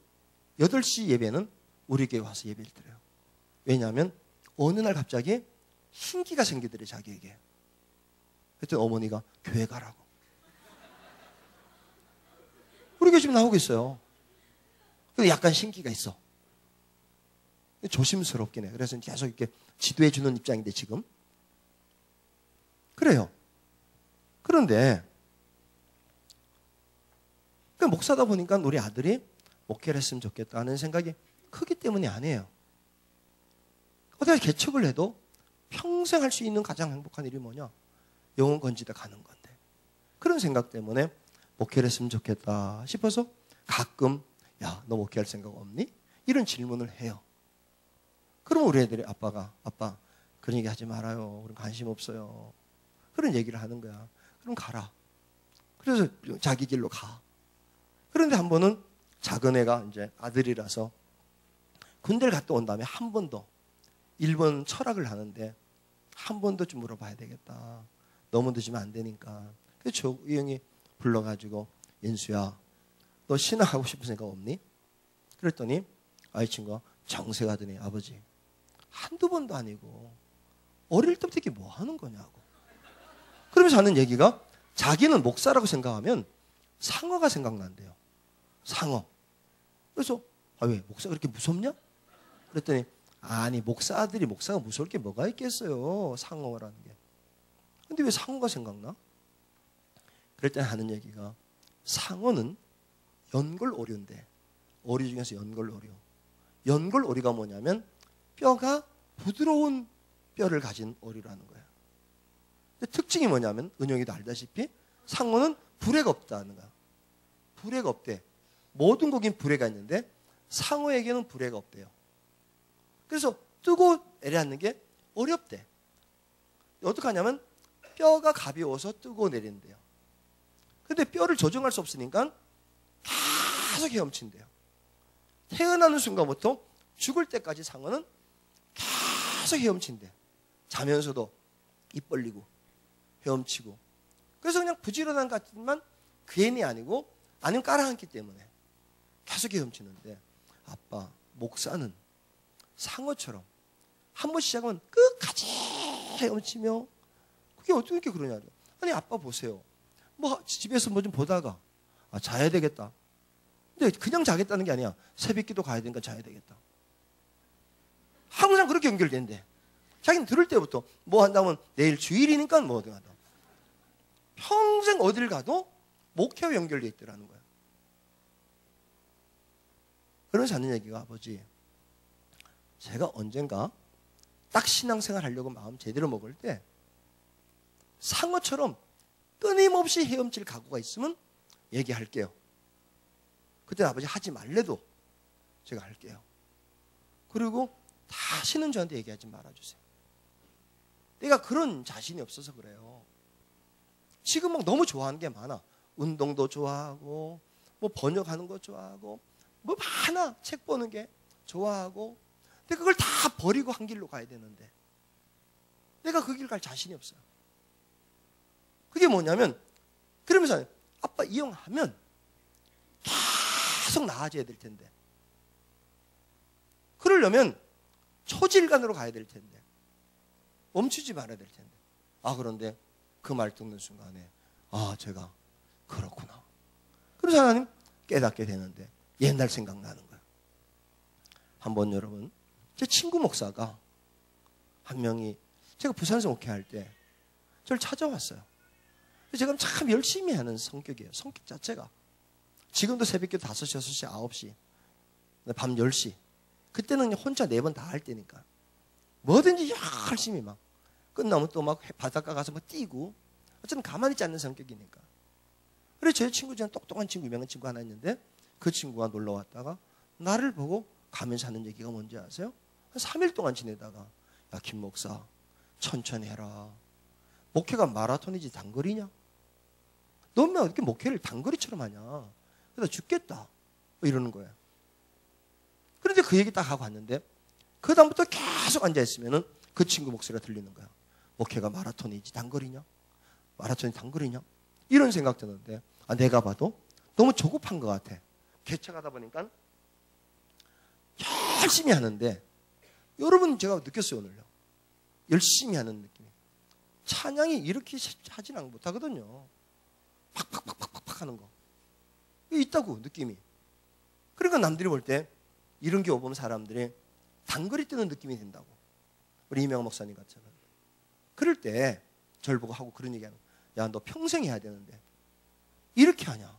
8시 예배는 우리 교회 와서 예배를 드려요. 왜냐하면 어느 날 갑자기 신기가 생기더래, 자기에게. 그랬더니 어머니가 교회 가라고. 우리 교회 지금 나오고 있어요. 근데 약간 신기가 있어. 조심스럽긴 해. 그래서 계속 이렇게 지도해 주는 입장인데 지금. 그래요. 그런데 목사다 보니까 우리 아들이 목회를 했으면 좋겠다 하는 생각이 크기 때문이 아니에요. 어떻게 개척을 해도 평생 할 수 있는 가장 행복한 일이 뭐냐? 영혼 건지다 가는 건데. 그런 생각 때문에 목회를 했으면 좋겠다 싶어서 가끔, 야, 너 목회할 생각 없니? 이런 질문을 해요. 그럼 우리 애들이 아빠 그런 얘기 하지 말아요. 우린 관심 없어요. 그런 얘기를 하는 거야. 그럼 가라. 그래서 자기 길로 가. 그런데 한 번은 작은 애가 이제 아들이라서 군대를 갔다 온 다음에 한 번 더 일본 철학을 하는데 한 번 더 좀 물어봐야 되겠다. 너무 늦으면 안 되니까. 그래서 저 이 형이 불러가지고, 인수야, 너 신학하고 싶은 생각 없니? 그랬더니 아이 친구가 정색하더니, 아버지 한두 번도 아니고 어릴 때부터 이게 뭐 하는 거냐고. 그러면서 하는 얘기가, 자기는 목사라고 생각하면 상어가 생각난대요. 상어. 그래서 왜 목사가 그렇게 무섭냐? 그랬더니 아니, 목사가 무서울 게 뭐가 있겠어요, 상어라는 게. 근데 왜 상어가 생각나? 그럴 때 하는 얘기가, 상어는 연골오류인데, 오리 중에서 연골오류. 연골오리가 뭐냐면 뼈가 부드러운 뼈를 가진 오리라는 거예요. 근데 특징이 뭐냐면, 은영이도 알다시피 상어는 부레가 없다는 거야. 불에가 없대. 모든 고기는 불에가 있는데 상어에게는 불에가 없대요. 그래서 뜨고 내려앉는 게 어렵대. 어떻게 하냐면 뼈가 가벼워서 뜨고 내린대요. 근데 뼈를 조정할 수 없으니까 계속 헤엄친대요. 태어나는 순간부터 죽을 때까지 상어는 계속 헤엄친대. 자면서도 입 벌리고 헤엄치고. 그래서 그냥 부지런한 것 같지만 괜히 아니고 아니면 깔아앉기 때문에 계속 헤엄치는데, 아빠, 목사는 상어처럼 한 번 시작하면 끝까지 헤엄치며, 그게 어떻게 이렇게 그러냐. 아니, 아빠 보세요. 뭐 집에서 뭐 좀 보다가 자야 되겠다. 근데 그냥 자겠다는 게 아니야. 새벽기도 가야 되니까 자야 되겠다. 항상 그렇게 연결된대. 자기는 들을 때부터 뭐 한다면 내일 주일이니까 뭐 어디 가다. 평생 어딜 가도 목회와 연결되어 있더라는 거야. 그러면서 하는 얘기가, 아버지, 제가 언젠가 딱 신앙생활 하려고 마음 제대로 먹을 때 상어처럼 끊임없이 헤엄칠 각오가 있으면 얘기할게요. 그때 아버지 하지 말래도 제가 할게요. 그리고 다시는 저한테 얘기하지 말아주세요. 내가 그런 자신이 없어서 그래요. 지금 막 너무 좋아하는 게 많아. 운동도 좋아하고 뭐 번역하는 거 좋아하고 뭐 많아. 책 보는 게 좋아하고. 근데 그걸 다 버리고 한 길로 가야 되는데 내가 그 길 갈 자신이 없어요. 그게 뭐냐면, 그러면서 아빠 이용하면 계속 나아져야 될 텐데, 그러려면 초질간으로 가야 될 텐데 멈추지 말아야 될 텐데, 그런데 그 말 듣는 순간에 제가 그렇구나. 그래서 하나님 깨닫게 되는데 옛날 생각나는 거예요. 한번 여러분, 제 친구 목사가 한 명이, 제가 부산에서 목회할 때 저를 찾아왔어요. 제가 참 열심히 하는 성격이에요. 성격 자체가. 지금도 새벽에 5시, 6시, 9시, 밤 10시. 그때는 그냥 혼자 4번 다 할 때니까. 뭐든지 열심히 막. 끝나면 또 막 바닷가 가서 막 뛰고. 어쨌든 가만히 있지 않는 성격이니까. 그래서 제 친구 중에 똑똑한 친구, 유명한 친구 하나 있는데, 그 친구가 놀러 왔다가 나를 보고 가면서 하는 얘기가 뭔지 아세요? 한 3일 동안 지내다가, 야, 김 목사, 천천히 해라. 목회가 마라톤이지 단거리냐? 너는 어떻게 목회를 단거리처럼 하냐? 그러다 죽겠다. 뭐 이러는 거예요. 그런데 그 얘기 딱 하고 왔는데, 그 다음부터 계속 앉아있으면은 그 친구 목소리가 들리는 거야. 목회가 마라톤이지 단거리냐? 마라톤이 단거리냐? 이런 생각 드는데, 내가 봐도 너무 조급한 것 같아. 개척하다 보니까 열심히 하는데, 여러분 제가 느꼈어요, 오늘요. 열심히 하는 느낌이. 찬양이 이렇게 하진 못하거든요. 팍팍팍팍팍 하는 거. 있다고, 느낌이. 그러니까 남들이 볼 때 이런 게 오보면 사람들이 단거리 뛰는 느낌이 든다고. 우리 이명호 목사님 같잖아요. 그럴 때 저를 보고 하고 그런 얘기하는 거야. 야, 너 평생 해야 되는데 이렇게 하냐?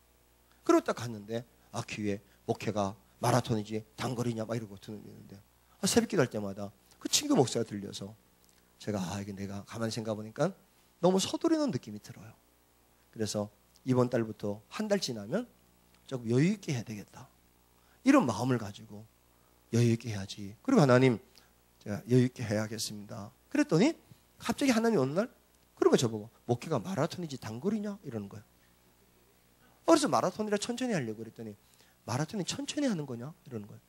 그러고 딱 갔는데, 귀에 목회가 마라톤이지 단거리냐? 막 이러고 듣는데, 새벽기도 할 때마다 그 친구 목소리가 들려서 제가 이게 내가 가만히 생각해 보니까 너무 서두르는 느낌이 들어요. 그래서 이번 달부터 한 달 지나면 조금 여유 있게 해야 되겠다. 이런 마음을 가지고 여유 있게 해야지. 그리고 하나님, 제가 여유 있게 해야겠습니다. 그랬더니 갑자기 하나님 어느 날 그런 거 저보고, 목회가 마라톤이지 단거리냐? 이러는 거예요. 그래서 마라톤이라 천천히 하려고 그랬더니, 마라톤이 천천히 하는 거냐? 이러는 거예요.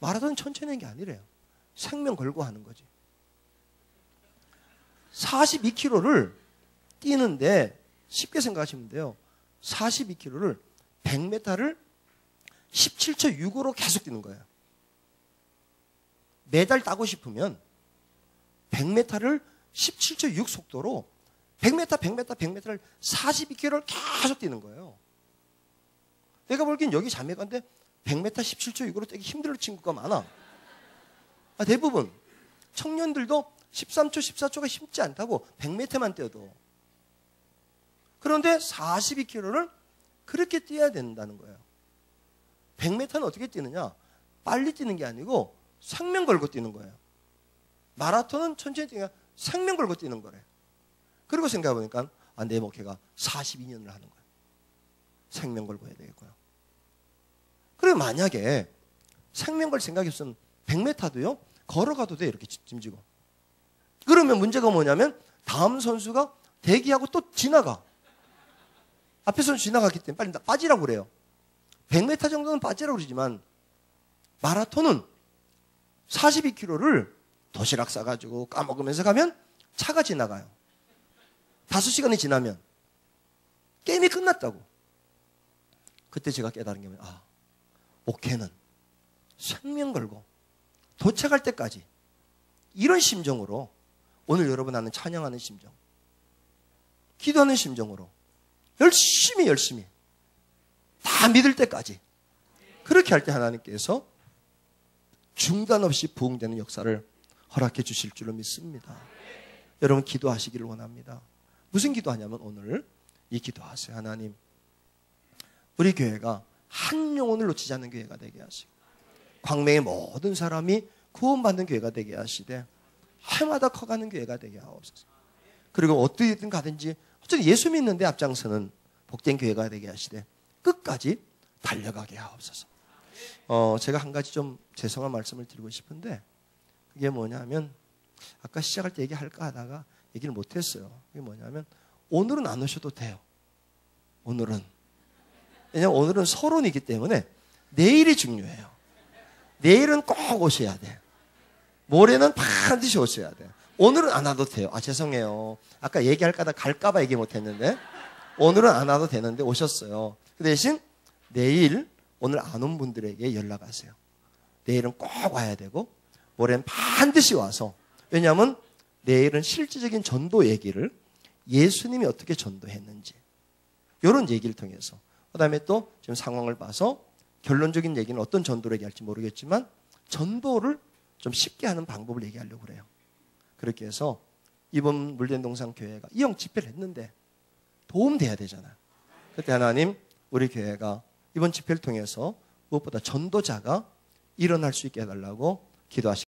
마라톤은 천천히 하는 게 아니래요. 생명 걸고 하는 거지. 42km를 뛰는데 쉽게 생각하시면 돼요. 42km를 100m를 17초 65로 계속 뛰는 거예요. 메달 따고 싶으면 100m를 17초 6 속도로 100m를 42km를 계속 뛰는 거예요. 내가 보기엔 여기 자매가인데 100m 17초 6으로 뛰기 힘들 친구가 많아. 대부분 청년들도 13초, 14초가 쉽지 않다고 100m만 뛰어도. 그런데 42km를 그렇게 뛰어야 된다는 거예요. 100m는 어떻게 뛰느냐? 빨리 뛰는 게 아니고 생명 걸고 뛰는 거예요. 마라톤은 천천히 뛰는 게 생명 걸고 뛰는 거래. 그리고 생각해보니까 내 목회가 42년을 하는 거예요. 생명 걸고 해야 되겠구나. 그리고 만약에 생명 걸 생각이 없으면 100m도요 걸어가도 돼. 이렇게 짐지고. 그러면 문제가 뭐냐면 다음 선수가 대기하고 또 지나가. 앞에 선수 지나갔기 때문에 빨리 빠지라고 그래요. 100m 정도는 빠지라고 그러지만 마라톤은 42km를 도시락 싸가지고 까먹으면서 가면 차가 지나가요. 5시간이 지나면 게임이 끝났다고. 그때 제가 깨달은 게 뭐냐면 목회는 생명 걸고 도착할 때까지 이런 심정으로 오늘 여러분 하는 찬양하는 심정, 기도하는 심정으로 열심히 다 믿을 때까지 그렇게 할 때 하나님께서 중단 없이 부흥되는 역사를 허락해 주실 줄로 믿습니다. 여러분 기도하시기를 원합니다. 무슨 기도하냐면 오늘 이 기도하세요. 하나님, 우리 교회가 한 영혼을 놓치지 않는 교회가 되게 하시고 광명의 모든 사람이 구원받는 교회가 되게 하시되 해마다 커가는 교회가 되게 하옵소서. 그리고 어떻게든 가든지 어쨌든 예수 믿는데 앞장서는 복된 교회가 되게 하시되 끝까지 달려가게 하옵소서. 제가 한 가지 좀 죄송한 말씀을 드리고 싶은데 그게 뭐냐면 아까 시작할 때 얘기할까 하다가 얘기를 못했어요. 그게 뭐냐면 오늘은 안 오셔도 돼요. 오늘은. 왜냐하면 오늘은 서론이기 때문에 내일이 중요해요. 내일은 꼭 오셔야 돼. 모레는 반드시 오셔야 돼. 오늘은 안 와도 돼요. 죄송해요. 아까 얘기할까 하다 갈까봐 얘기 못했는데 오늘은 안 와도 되는데 오셨어요. 그 대신 내일 오늘 안 온 분들에게 연락하세요. 내일은 꼭 와야 되고 모레는 반드시 와서, 왜냐하면 내일은 실질적인 전도 얘기를 예수님이 어떻게 전도했는지 이런 얘기를 통해서, 그 다음에 또 지금 상황을 봐서 결론적인 얘기는 어떤 전도를 얘기할지 모르겠지만 전도를 좀 쉽게 하는 방법을 얘기하려고 그래요. 그렇게 해서 이번 물된동산 교회가 이형 집회를 했는데 도움돼야 되잖아요. 그때 하나님, 우리 교회가 이번 집회를 통해서 무엇보다 전도자가 일어날 수 있게 해달라고 기도하시고